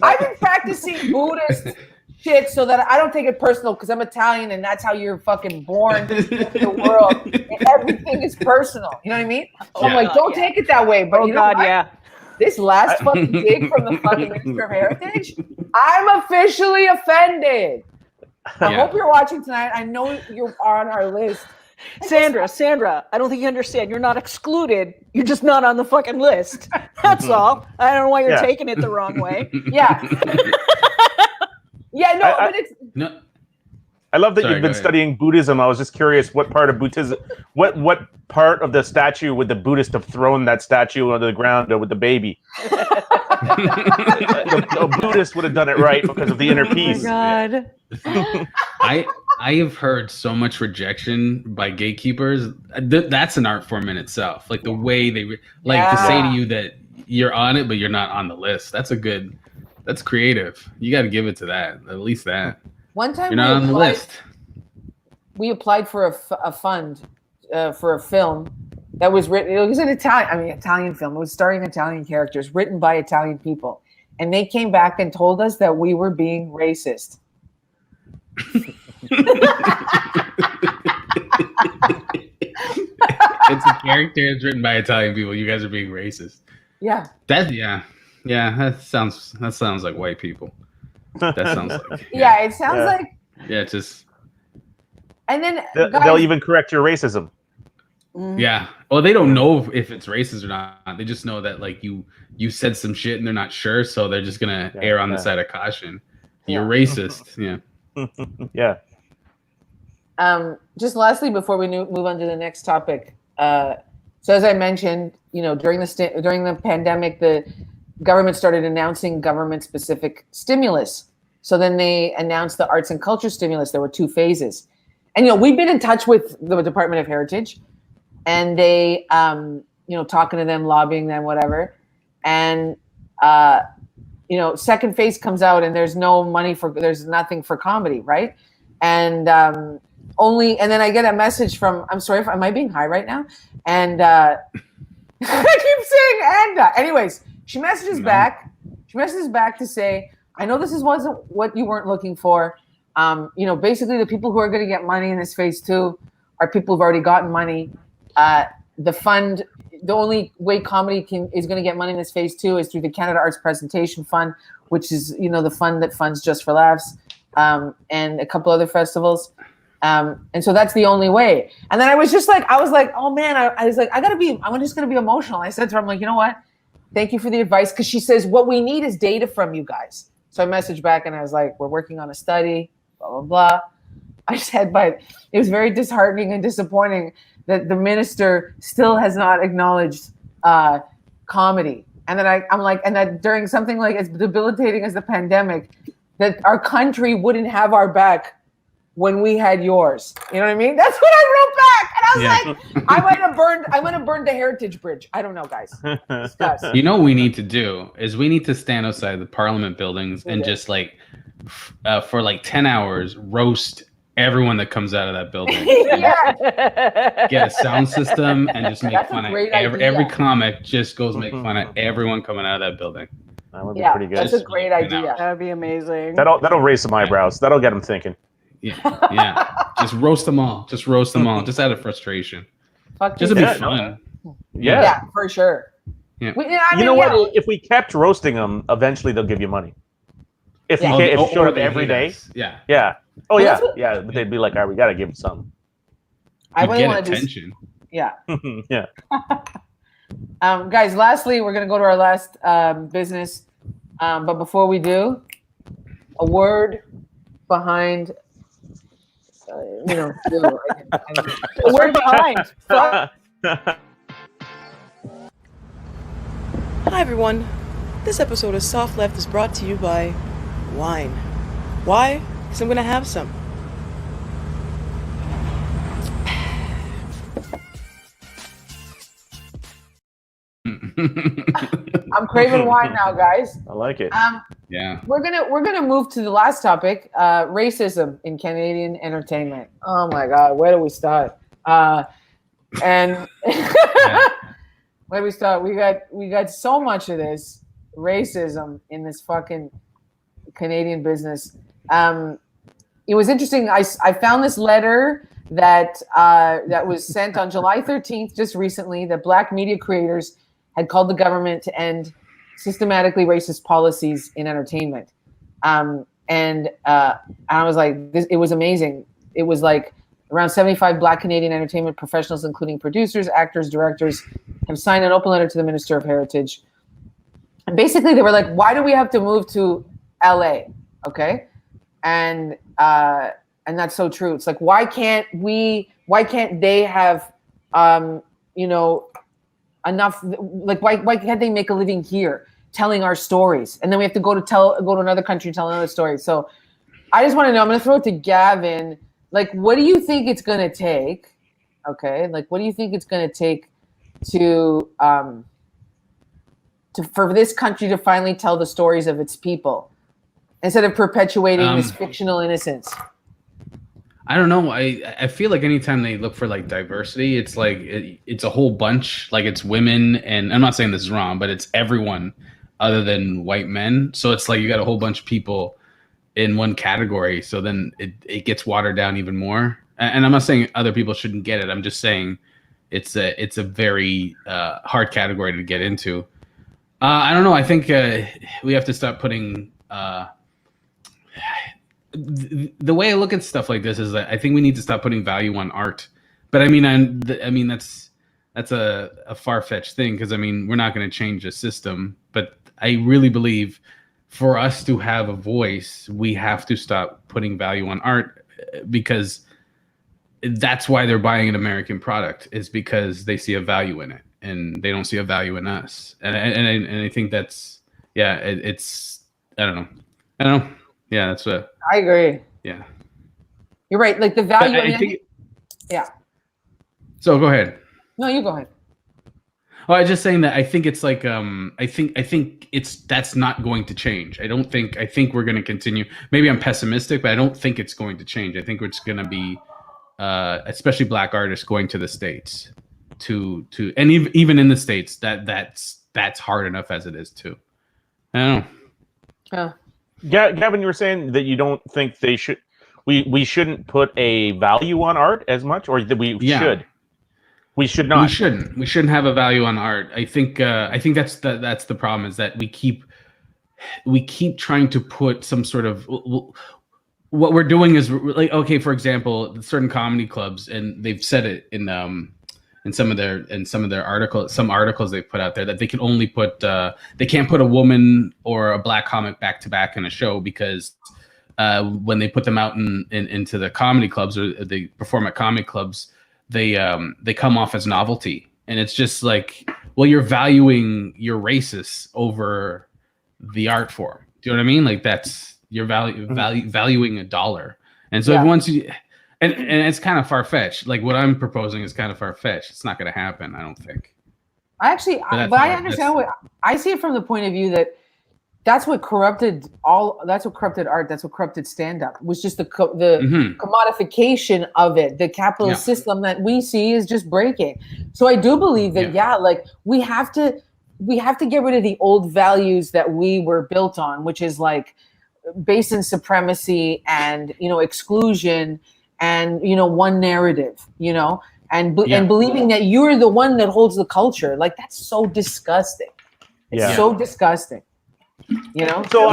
I've been practicing Buddhist shit so that I don't take it personal because I'm Italian and that's how you're fucking born into the world. And everything is personal. You know what I mean? So I'm like, don't take it that way. But you know what? This last fucking dig from the fucking Minister of Heritage, I'm officially offended. I hope you're watching tonight. I know you are on our list. Sandra, I don't think you understand. You're not excluded. You're just not on the fucking list. That's all. I don't know why you're taking it the wrong way. Yeah. Yeah, no, but it's... No. I love that you've been studying Buddhism. I was just curious what part of Buddhism, what part of the statue would the Buddhist have thrown that statue onto the ground with the baby? the Buddhist would have done it right because of the inner peace. Oh my God. I have heard so much rejection by gatekeepers. That's an art form in itself. Like the way they to say to you that you're on it, but you're not on the list. That's creative. You got to give it to that. At least that. One time you're not on the list. We applied for a fund for a film that was written. It was an Italian film. It was starring Italian characters, written by Italian people, and they came back and told us that we were being racist. It's a character. It's written by Italian people. You guys are being racist. Yeah. That sounds like white people. That sounds like it sounds like just. And then they'll even correct your racism. Yeah. Well, they don't know if it's racist or not. They just know that like you said some shit and they're not sure, so they're just gonna err on the side of caution. You're racist. Yeah. Yeah. Just lastly, before we move on to the next topic, so as I mentioned, during the pandemic, the government started announcing government-specific stimulus. So then they announced the arts and culture stimulus. There were 2 phases, and we've been in touch with the Department of Heritage, and they, talking to them, lobbying them, whatever, and second phase comes out, and there's there's nothing for comedy, right? And and then I get a message from, I'm sorry, am I being high right now? And I keep saying and. Anyways, she messages back. She messages back to say, I know this wasn't what you weren't looking for. Basically the people who are going to get money in this phase 2 are people who've already gotten money. The fund, the only way comedy is going to get money in this phase 2 is through the Canada Arts Presentation Fund, which is, the fund that funds Just for Laughs and a couple other festivals. And so that's the only way. And then I was like, oh man, I was like, I'm just going to be emotional. I said to her, I'm like, you know what? Thank you for the advice. Cause she says, what we need is data from you guys. So I messaged back and I was like, we're working on a study, blah, blah, blah. I said, but it was very disheartening and disappointing that the minister still has not acknowledged comedy. And then I'm like, and that during something like as debilitating as the pandemic, that our country wouldn't have our back when we had yours. You know what I mean? That's what I wrote back. And I was like, I might have burned the Heritage Bridge. I don't know, guys. Discuss. You know what we need to do is we need to stand outside the Parliament buildings and just like for like 10 hours roast everyone that comes out of that building. Get a sound system and just make fun of every comic just goes make fun of everyone coming out of that building. That would be pretty good. That's a great idea. That'd be amazing. That'll raise some eyebrows. That'll get them thinking. Yeah. Just roast them all. Just out of frustration. Just to be fun. Yeah, for sure. Yeah. What? If we kept roasting them, eventually they'll give you money. If you showed up every day. Yeah. Yeah. Oh yeah. Yeah. But they'd be like, all right, we got to give them something. I really want attention. Yeah. Yeah. Guys, lastly, we're going to go to our last business. But before we do, a word behind, a word behind. Hi, everyone. This episode of Soft Left is brought to you by wine. Why? Because I'm going to have some. I'm craving wine now, guys. I like it. Yeah. We're gonna move to the last topic, racism in Canadian entertainment. Oh my God, where do we start? Where do we start? We got so much of this racism in this fucking Canadian business. It was interesting. I found this letter that was sent on July 13th, just recently, that Black media creators had called the government to end systematically racist policies in entertainment. And I was like, it was amazing. It was like around 75 Black Canadian entertainment professionals, including producers, actors, directors, have signed an open letter to the Minister of Heritage. And basically they were like, why do we have to move to LA? Okay. And that's so true. It's like, why can't they have, enough, like, why can't they make a living here telling our stories? And then we have to go to another country and tell another story. So I just want to know, I'm going to throw it to Gavin. Like, what do you think it's going to take? Okay. Like, what do you think it's going to take for this country to finally tell the stories of its people instead of perpetuating this fictional innocence? I don't know. I feel like anytime they look for like diversity, it's like it's a whole bunch. Like it's women, and I'm not saying this is wrong, but it's everyone other than white men. So it's like you got a whole bunch of people in one category. So then it gets watered down even more. And I'm not saying other people shouldn't get it. I'm just saying it's a very hard category to get into. I don't know. I think we have to stop putting. The way I look at stuff like this is that I think we need to stop putting value on art. But I mean that's a far-fetched thing, because I mean we're not going to change the system. But I really believe for us to have a voice, we have to stop putting value on art, because that's why they're buying an American product, is because they see a value in it and they don't see a value in us. And I think that's it's I don't know. Yeah, that's what I agree. Yeah, you're right. Like the value. Yeah. So go ahead. No, you go ahead. Oh, I was just saying that I think it's like I think that's not going to change. I think we're going to continue. Maybe I'm pessimistic, but I don't think it's going to change. I think it's going to be especially Black artists going to the States to and even in the States that's hard enough as it is too. I don't know. Yeah. Gavin, you were saying that you don't think we shouldn't put a value on art as much, or that we should. We should not. We shouldn't have a value on art. I think that's the problem, is that we keep trying to put some sort of, what we're doing is like, okay, for example, certain comedy clubs, and they've said it in some of their articles they put out there, that they can only put they can't put a woman or a Black comic back to back in a show, because when they put them out into the comedy clubs, or they perform at comedy clubs, they come off as novelty. And it's just like, well, you're valuing your racists over the art form. Do you know what I mean? Like that's you're valuing $1. And so once you and it's kind of far-fetched. Like what I'm proposing is kind of far-fetched. It's not going to happen, I don't think. I understand what I see it from the point of view that that's what corrupted art. That's what corrupted stand-up, was just the commodification of it. The capitalist system that we see is just breaking. So I do believe that, like we have to get rid of the old values that we were built on, which is like based in supremacy and, exclusion and, one narrative, and believing that you're the one that holds the culture. Like that's so disgusting. It's so disgusting. So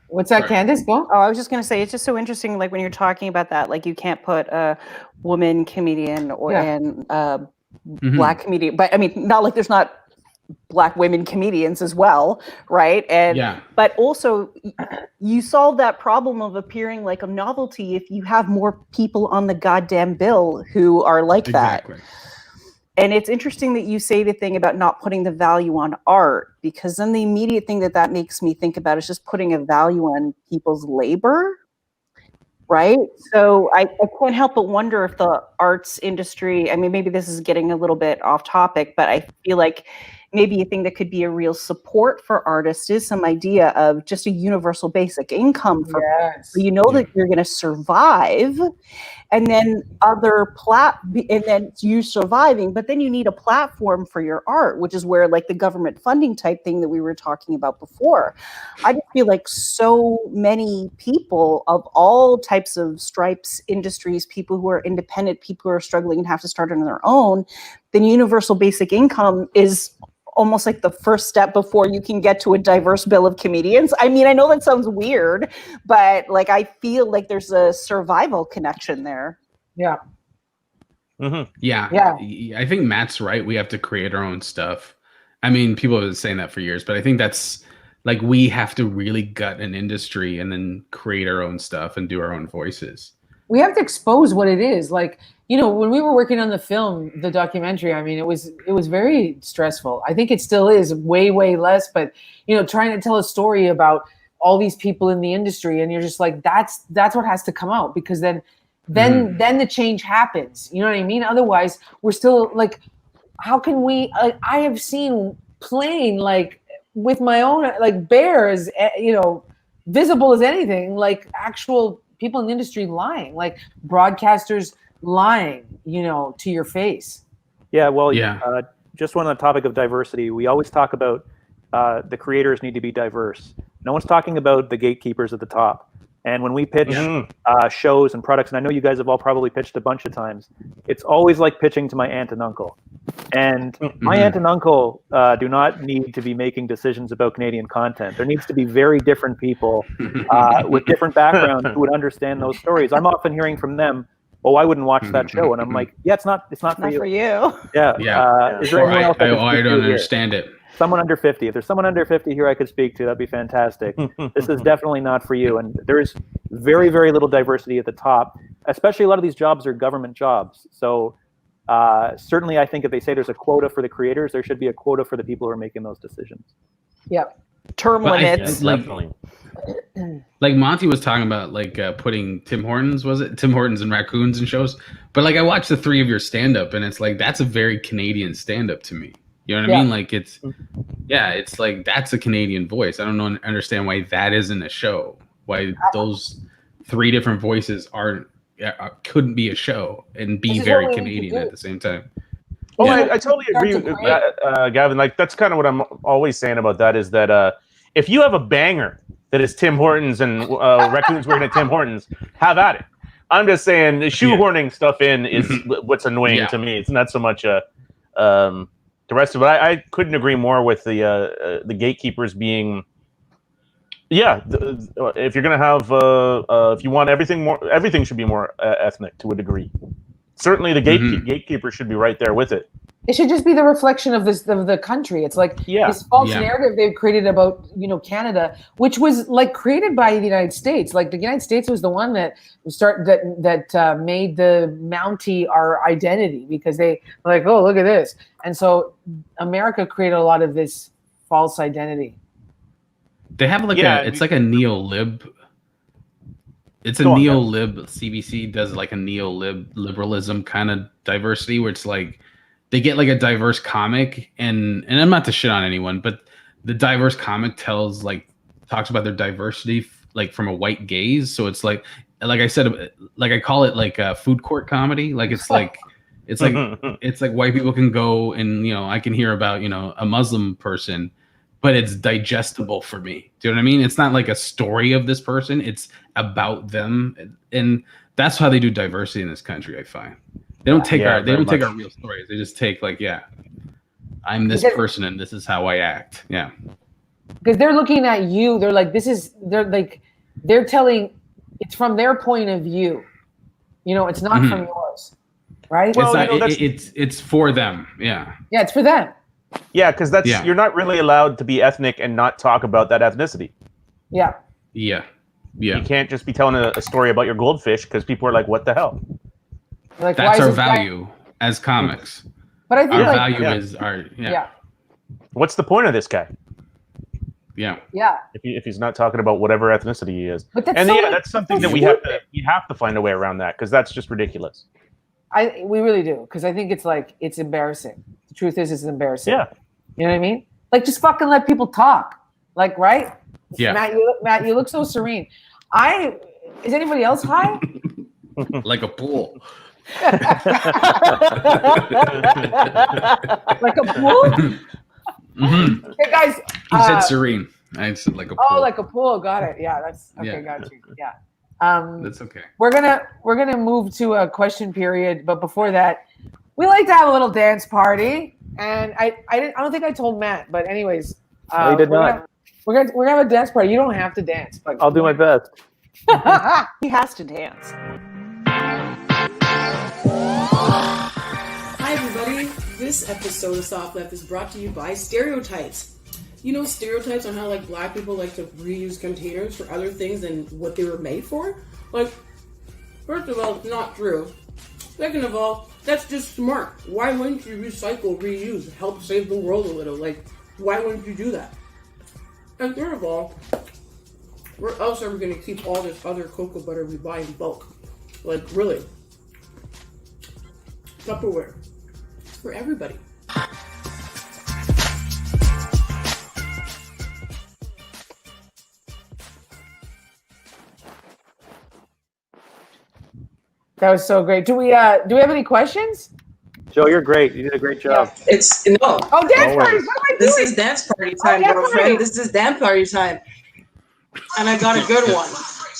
what's that, Candice? Go. Oh, I was just going to say, it's just so interesting. Like when you're talking about that, like you can't put a woman comedian and Black comedian, but I mean, not like there's not Black women comedians as well, right? And but also you solve that problem of appearing like a novelty if you have more people on the goddamn bill who are like that. And it's interesting that you say the thing about not putting the value on art, because then the immediate thing that makes me think about is just putting a value on people's labor, right? So I can't help but wonder if the arts industry, I mean, maybe this is getting a little bit off topic, but I feel like maybe a thing that could be a real support for artists is some idea of just a universal basic income for people. You know that you're going to survive, and then and then you surviving, but then you need a platform for your art, which is where like the government funding type thing that we were talking about before. I just feel like so many people of all types of stripes, industries, people who are independent, people who are struggling and have to start on their own, then universal basic income is almost like the first step before you can get to a diverse bill of comedians. I mean, I know that sounds weird, but like I feel like there's a survival connection there. Yeah. Yeah. I think Matt's right. We have to create our own stuff. I mean, people have been saying that for years, but I think that's like we have to really gut an industry and then create our own stuff and do our own voices. We have to expose what it is. Like, you know, when we were working on the film, the documentary, I mean, it was very stressful. I think it still is way, way less, but, you know, trying to tell a story about all these people in the industry, and you're just like, that's what has to come out, because then the change happens. You know what I mean? Otherwise, we're still like, how can we, I have seen plain, like with my own, like bears, you know, visible as anything, like actual people in the industry lying, like broadcasters lying, you know, to your face. Yeah, well, just on the topic of diversity, we always talk about the creators need to be diverse. No one's talking about the gatekeepers at the top. And when we pitch shows and products, and I know you guys have all probably pitched a bunch of times, it's always like pitching to my aunt and uncle. And my aunt and uncle do not need to be making decisions about Canadian content. There needs to be very different people with different backgrounds who would understand those stories. I'm often hearing from them, "Oh, I wouldn't watch that show," and I'm like, "Yeah, it's not for you." Yeah. Is there anyone else I don't understand it. Someone under 50. If there's someone under 50 here I could speak to, that'd be fantastic. This is definitely not for you. And there is very, very little diversity at the top, especially a lot of these jobs are government jobs. So certainly I think if they say there's a quota for the creators, there should be a quota for the people who are making those decisions. Yeah. Term limits. Like Monty was talking about, like putting Tim Hortons and raccoons in shows. But like I watched the three of your stand-up, and it's like, that's a very Canadian stand-up to me. You know what I mean? Like it's like that's a Canadian voice. I don't understand why that isn't a show. Why those three different voices couldn't be a show and be very Canadian at the same time. Oh, I totally agree with Gavin. Like that's kind of what I'm always saying about that is that if you have a banger that is Tim Hortons and raccoons working at Tim Hortons, have at it. I'm just saying the shoehorning stuff in is what's annoying to me. It's not so much the rest of it. I couldn't agree more with the gatekeepers being, if you're gonna have, if you want everything should be more ethnic to a degree. Certainly, the gatekeeper should be right there with it. It should just be the reflection of the country. It's like this false narrative they've created about, you know, Canada, which was like created by the United States. Like the United States was the one that made the Mountie our identity, because they were like, oh, look at this. And so America created a lot of this false identity. They have like it's like a neo-lib. It's a neo-lib. CBC does like a neo-lib liberalism kind of diversity where it's like they get like a diverse comic, and I'm not to shit on anyone, but the diverse comic talks about their diversity like from a white gaze. So it's like I said, like I call it like a food court comedy. Like it's like white people can go and, you know, I can hear about, you know, a Muslim person, but it's digestible for me. Do you know what I mean? It's not like a story of this person. It's about them. And that's how they do diversity in this country, I find. They don't take our real stories. They just take like, I'm this person and this is how I act. Yeah. Because they're looking at you. They're like, they're telling, it's from their point of view. You know, it's not from yours. Right? Well, it's for them. Yeah. Yeah, it's for them. Yeah, because you're not really allowed to be ethnic and not talk about that ethnicity. Yeah. Yeah. You can't just be telling a story about your goldfish because people are like, what the hell? Like, that's our value as comics. But I think our value is our What's the point of this guy? Yeah. If he's not talking about whatever ethnicity he is, but that's something that we have to find a way around that, because that's just ridiculous. We really do, because I think it's embarrassing. The truth is, it's embarrassing. Yeah. You know what I mean? Like, just fucking let people talk. Like, right? Yeah. Matt, you look so serene. Is anybody else high? Like a pool. Like a pool? Mm-hmm. Hey guys. He said serene. I said like a pool. Oh, like a pool. Got it. Yeah, that's okay. Yeah. Got you. Yeah. That's okay. We're gonna move to a question period, but before that, we like to have a little dance party. And I don't think I told Matt, but anyways, No, you did not. We're gonna have a dance party. You don't have to dance, but I'll do my best. He has to dance. Hi everybody, this episode of Soft Left is brought to you by Stereotypes. You know stereotypes on how like black people like to reuse containers for other things than what they were made for? Like, first of all, it's not true. Second of all, that's just smart. Why wouldn't you recycle, reuse, help save the world a little? Like, why wouldn't you do that? And third of all, where else are we going to keep all this other cocoa butter we buy in bulk? Like, really? Tupperware. For everybody. that was so great. Do we have any questions? Joe, you're great. You did a great job. It's no. Oh, dance party! What am I doing? This is dance party time, dance girlfriend. party. This is dance party time. And I got a good one.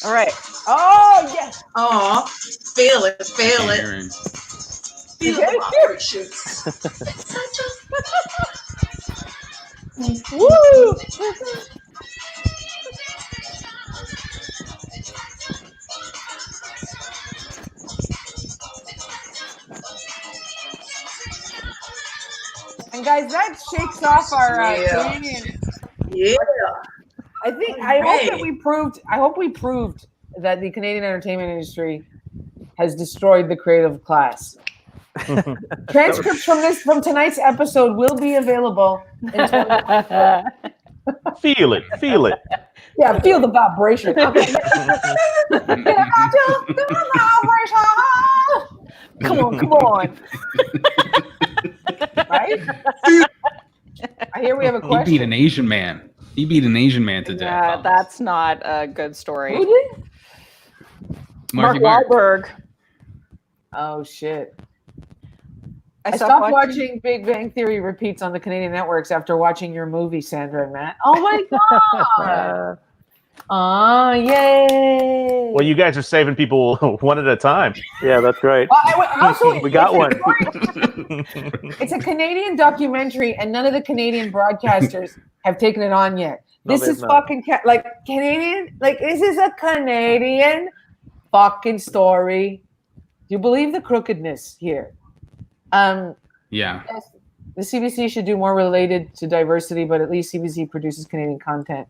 All right. Oh yes. Aw, feel it, feel it. Aaron. Feel the vibrations. Woo! And guys, that shakes off our Canadian. Yeah. I hope we proved that the Canadian entertainment industry has destroyed the creative class. Transcripts from tonight's episode will be available in 2024. Feel it. Yeah, feel the vibration. Come on. Right? I hear we have a He question. beat an Asian man. He beat an Asian man to death. Yeah, that's not a good story. Who did? Mark Mark. Wahlberg. Oh shit. I I stopped watching Big Bang Theory repeats on the Canadian networks after watching your movie, Sandra and Matt. Oh my god! Oh, yay! Well, you guys are saving people one at a time. Yeah, that's right. Also, We got one. It's a Canadian documentary, and none of the Canadian broadcasters have taken it on yet. No, This they've is not. fucking Canadian. Like, this is a Canadian fucking story. Do you believe the crookedness here? Yeah. Yes, the CBC should do more related to diversity, but at least CBC produces Canadian content.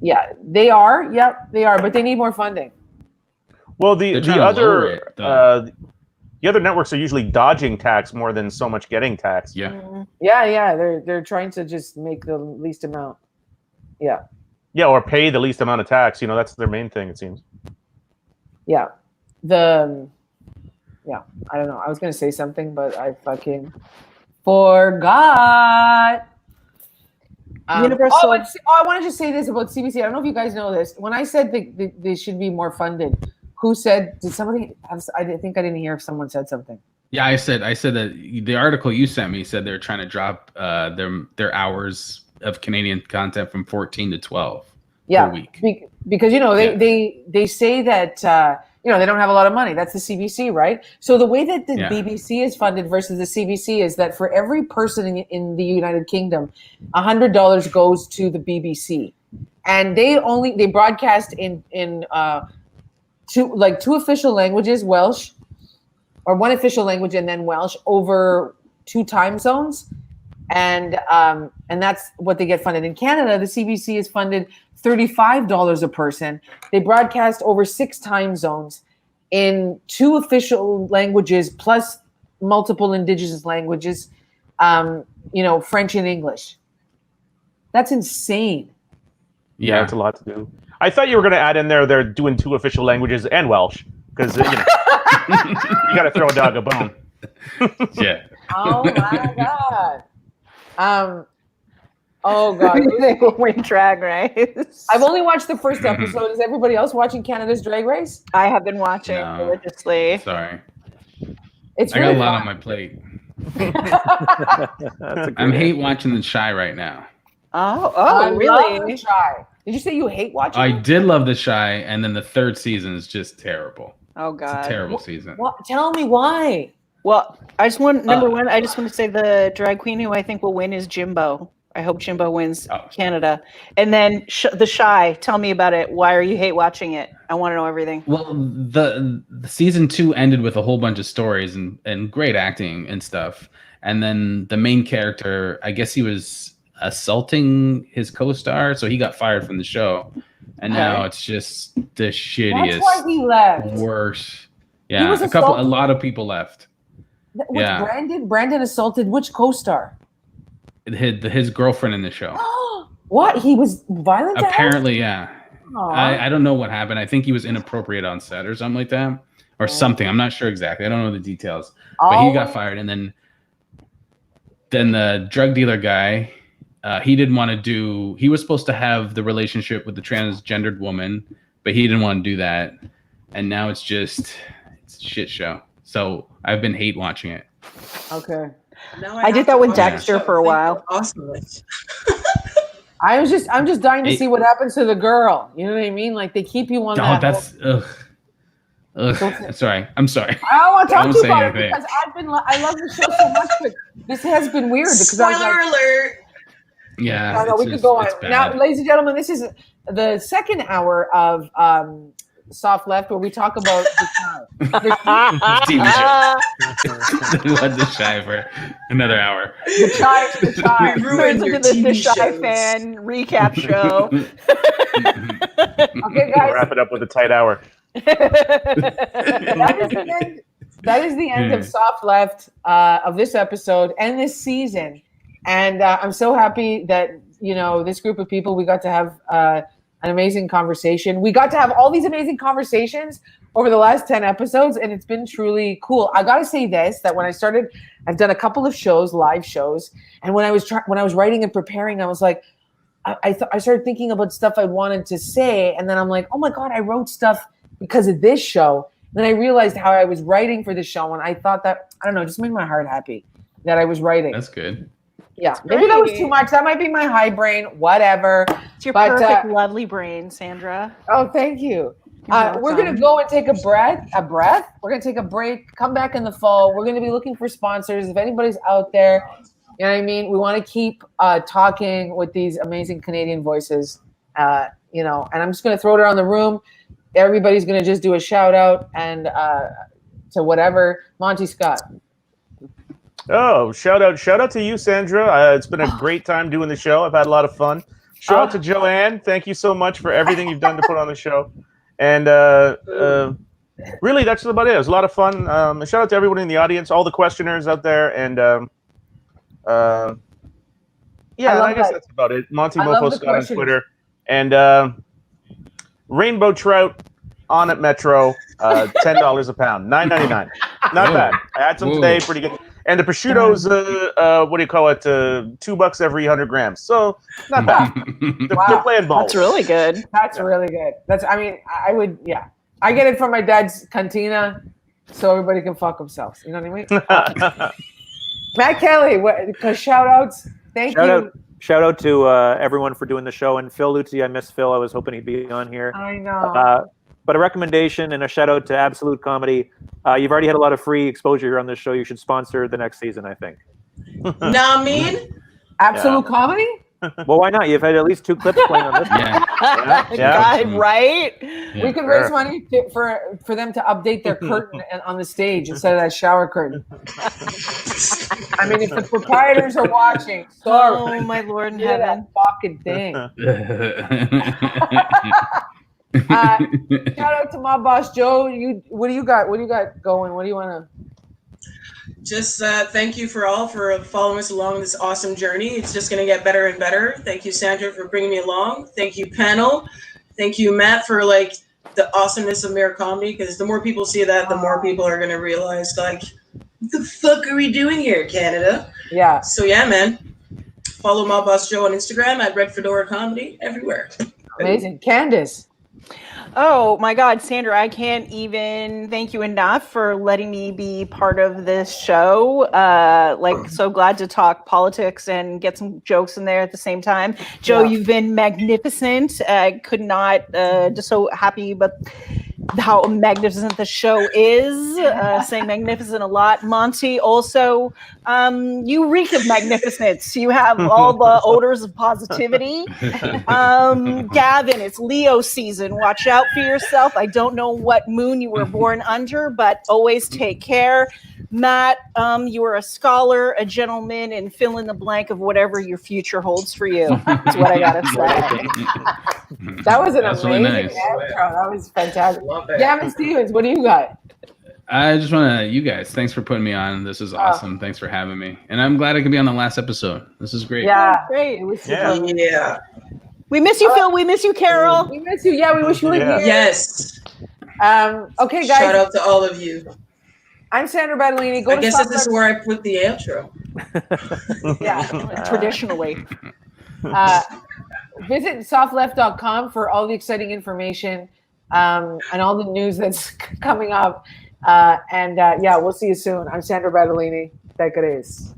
Yeah, they are. Yep, they are, but they need more funding. Well, They're the trying to lower it, other networks are usually dodging tax more than so much getting taxed. Yeah. Yeah, they're trying to just make the least amount. Yeah. Yeah, or pay the least amount of tax. You know, that's their main thing, it seems. Yeah. Yeah, I don't know. I was going to say something, but I fucking forgot. Universal. I want to just say this about CBC. I don't know if you guys know this. When I said they should be more funded, who said, did somebody, I think I didn't hear if someone said something. Yeah, I said that the article you sent me said they're trying to drop their hours of Canadian content from 14 to 12 per week. Because they say that they don't have a lot of money. That's the CBC, right? So the way that the BBC is funded versus the CBC is that for every person in the United Kingdom, $100 goes to the BBC, and they broadcast in two official languages, Welsh, or one official language and then Welsh, over 2 time zones, and that's what they get funded. In Canada, the CBC is funded $35 a person. They broadcast over 6 time zones in 2 official languages plus multiple indigenous languages, French and English. That's insane. Yeah, it's a lot to do. I thought you were going to add in there they're doing 2 official languages and Welsh, because you got to throw a dog a bone. Yeah. Oh my god. Oh god. They will win Drag Race. I've only watched the first episode. Is everybody else watching Canada's Drag Race? I have been watching No. religiously. Sorry. It's I got really a lot fun. on my plate. That's a I'm great hate watching The Shy right now. I Really? love The Shy. Did you say you hate watching I it? did love The Shy, and then the third season is just terrible. Oh It's god. a terrible season. What? Tell me why. Well, I just want number one. I just want to say the drag queen who I think will win is Jimbo. I hope Jimbo wins Canada. And then The Shy. Tell me about it. Why are you hate watching it? I want to know everything. Well, the season 2 ended with a whole bunch of stories and great acting and stuff. And then the main character, I guess he was assaulting his co-star, so he got fired from the show. And now it's just the shittiest, That's why he left. worst. He Yeah, was a lot of people left. Which Yeah. Brandon assaulted which co-star? His girlfriend in the show. What? He was violent to her? Apparently, yeah. Aw. I don't know what happened. I think he was inappropriate on set or something like that, or something. I'm not sure exactly. I don't know the details. But he got fired, and then the drug dealer guy, he didn't want to do. He was supposed to have the relationship with the transgendered woman, but he didn't want to do that. And now it's a shit show. So I've been hate watching it. Okay. Now I did that with Dexter for a while. Awesome. I'm just dying to see what happens to the girl. You know what I mean? Like they keep you on that. Sorry. I'm sorry. I don't want to talk to won't you say about it anything. because I love the show so much, but this has been weird because I was Spoiler like, alert. Yeah. I know, we could go on. Now, ladies and gentlemen, this is the second hour of Soft Left where we talk about the TV show. The Shy for another hour. The Shy. We ruined your The Shy fan recap show. Okay, guys. Wrap it up with a tight hour. That is the end of Soft Left of this episode and this season. And I'm so happy that, this group of people, we got to have an amazing conversation. We got to have all these amazing conversations over the last 10 episodes, and it's been truly cool. I got to say this, that when I started, I've done a couple of shows, live shows, and when I was writing and preparing, I was like, I started thinking about stuff I wanted to say, and then I'm like, oh my God, I wrote stuff because of this show. And then I realized how I was writing for this show, and I thought that, I don't know, it just made my heart happy that I was writing. That's good. Yeah, maybe that was too much. That might be my high brain, whatever. It's your perfect, lovely brain, Sandra. Oh, thank you. We're going to go and take a breath. We're going to take a break, come back in the fall. We're going to be looking for sponsors. If anybody's out there, you know what I mean? We want to keep talking with these amazing Canadian voices, and I'm just going to throw it around the room. Everybody's going to just do a shout out and to whatever. Monty Scott. Oh, shout out to you, Sandra. It's been a great time doing the show. I've had a lot of fun. Shout out to Joanne. Thank you so much for everything you've done to put on the show. And really, that's about it. It was a lot of fun. Shout out to everyone in the audience, all the questioners out there. And I guess that's about it. Monty Mofo Scott on Twitter. And Rainbow Trout on at Metro, $10 a pound, $9.99. Not bad. I had some today, pretty good. And the prosciutto's, what do you call it? $2 every 100 grams. So not bad. They're playing ball. That's really good. That's really good. I would, I get it from my dad's cantina, so everybody can fuck themselves. You know what I mean? Matt Kelly, shout outs. Thank you. Shout out to everyone for doing the show. And Phil Luzzi, I miss Phil. I was hoping he'd be on here. I know. But a recommendation and a shout out to Absolute Comedy. You've already had a lot of free exposure here on this show. You should sponsor the next season, I think. Nah, mean? Absolute Comedy? Well, why not? You've had at least 2 clips playing on this. God, right? We could raise money for them to update their curtain on the stage instead of that shower curtain. I mean, if the proprietors are watching, sorry. Oh, my Lord in heaven. heaven. That fucking thing. Shout out to my boss Joe. What do you got going? What do you want to? Just thank you for following us along this awesome journey. It's just going to get better and better. Thank you, Sandra, for bringing me along. Thank you, panel. Thank you, Matt, for the awesomeness of Mirror Comedy, because the more people see that, the more people are going to realize what the fuck are we doing here, Canada? Yeah. So yeah, man. Follow my boss Joe on Instagram at Red Fedora Comedy everywhere. Amazing. Candice. Oh my God, Sandra, I can't even thank you enough for letting me be part of this show. So glad to talk politics and get some jokes in there at the same time. Joe, you've been magnificent. I could not, just so happy about how magnificent the show is. Saying magnificent a lot. Monty, also, you reek of magnificence. You have all the odors of positivity. Gavin, it's Leo season. Watch out for yourself. I don't know what moon you were born under, but always take care. Matt, you are a scholar, a gentleman, and fill in the blank of whatever your future holds for you. That's what I gotta say. That was an That's amazing really nice. intro. That was fantastic. Gavin Stevens, what do you got? I just want to, you guys, thanks for putting me on. This is awesome. Thanks for having me. And I'm glad I could be on the last episode. This is great. Yeah, great. It was Yeah. We miss you, Phil. We miss you, Carol. We miss you. Yeah, we wish you were here. Yes. Okay, guys. Shout out to all of you. I'm Sandra Battaglinni. I guess this is where I put the outro. Traditionally. Visit softleft.com for all the exciting information and all the news that's coming up. We'll see you soon. I'm Sandra Battaglinni. Beccaris.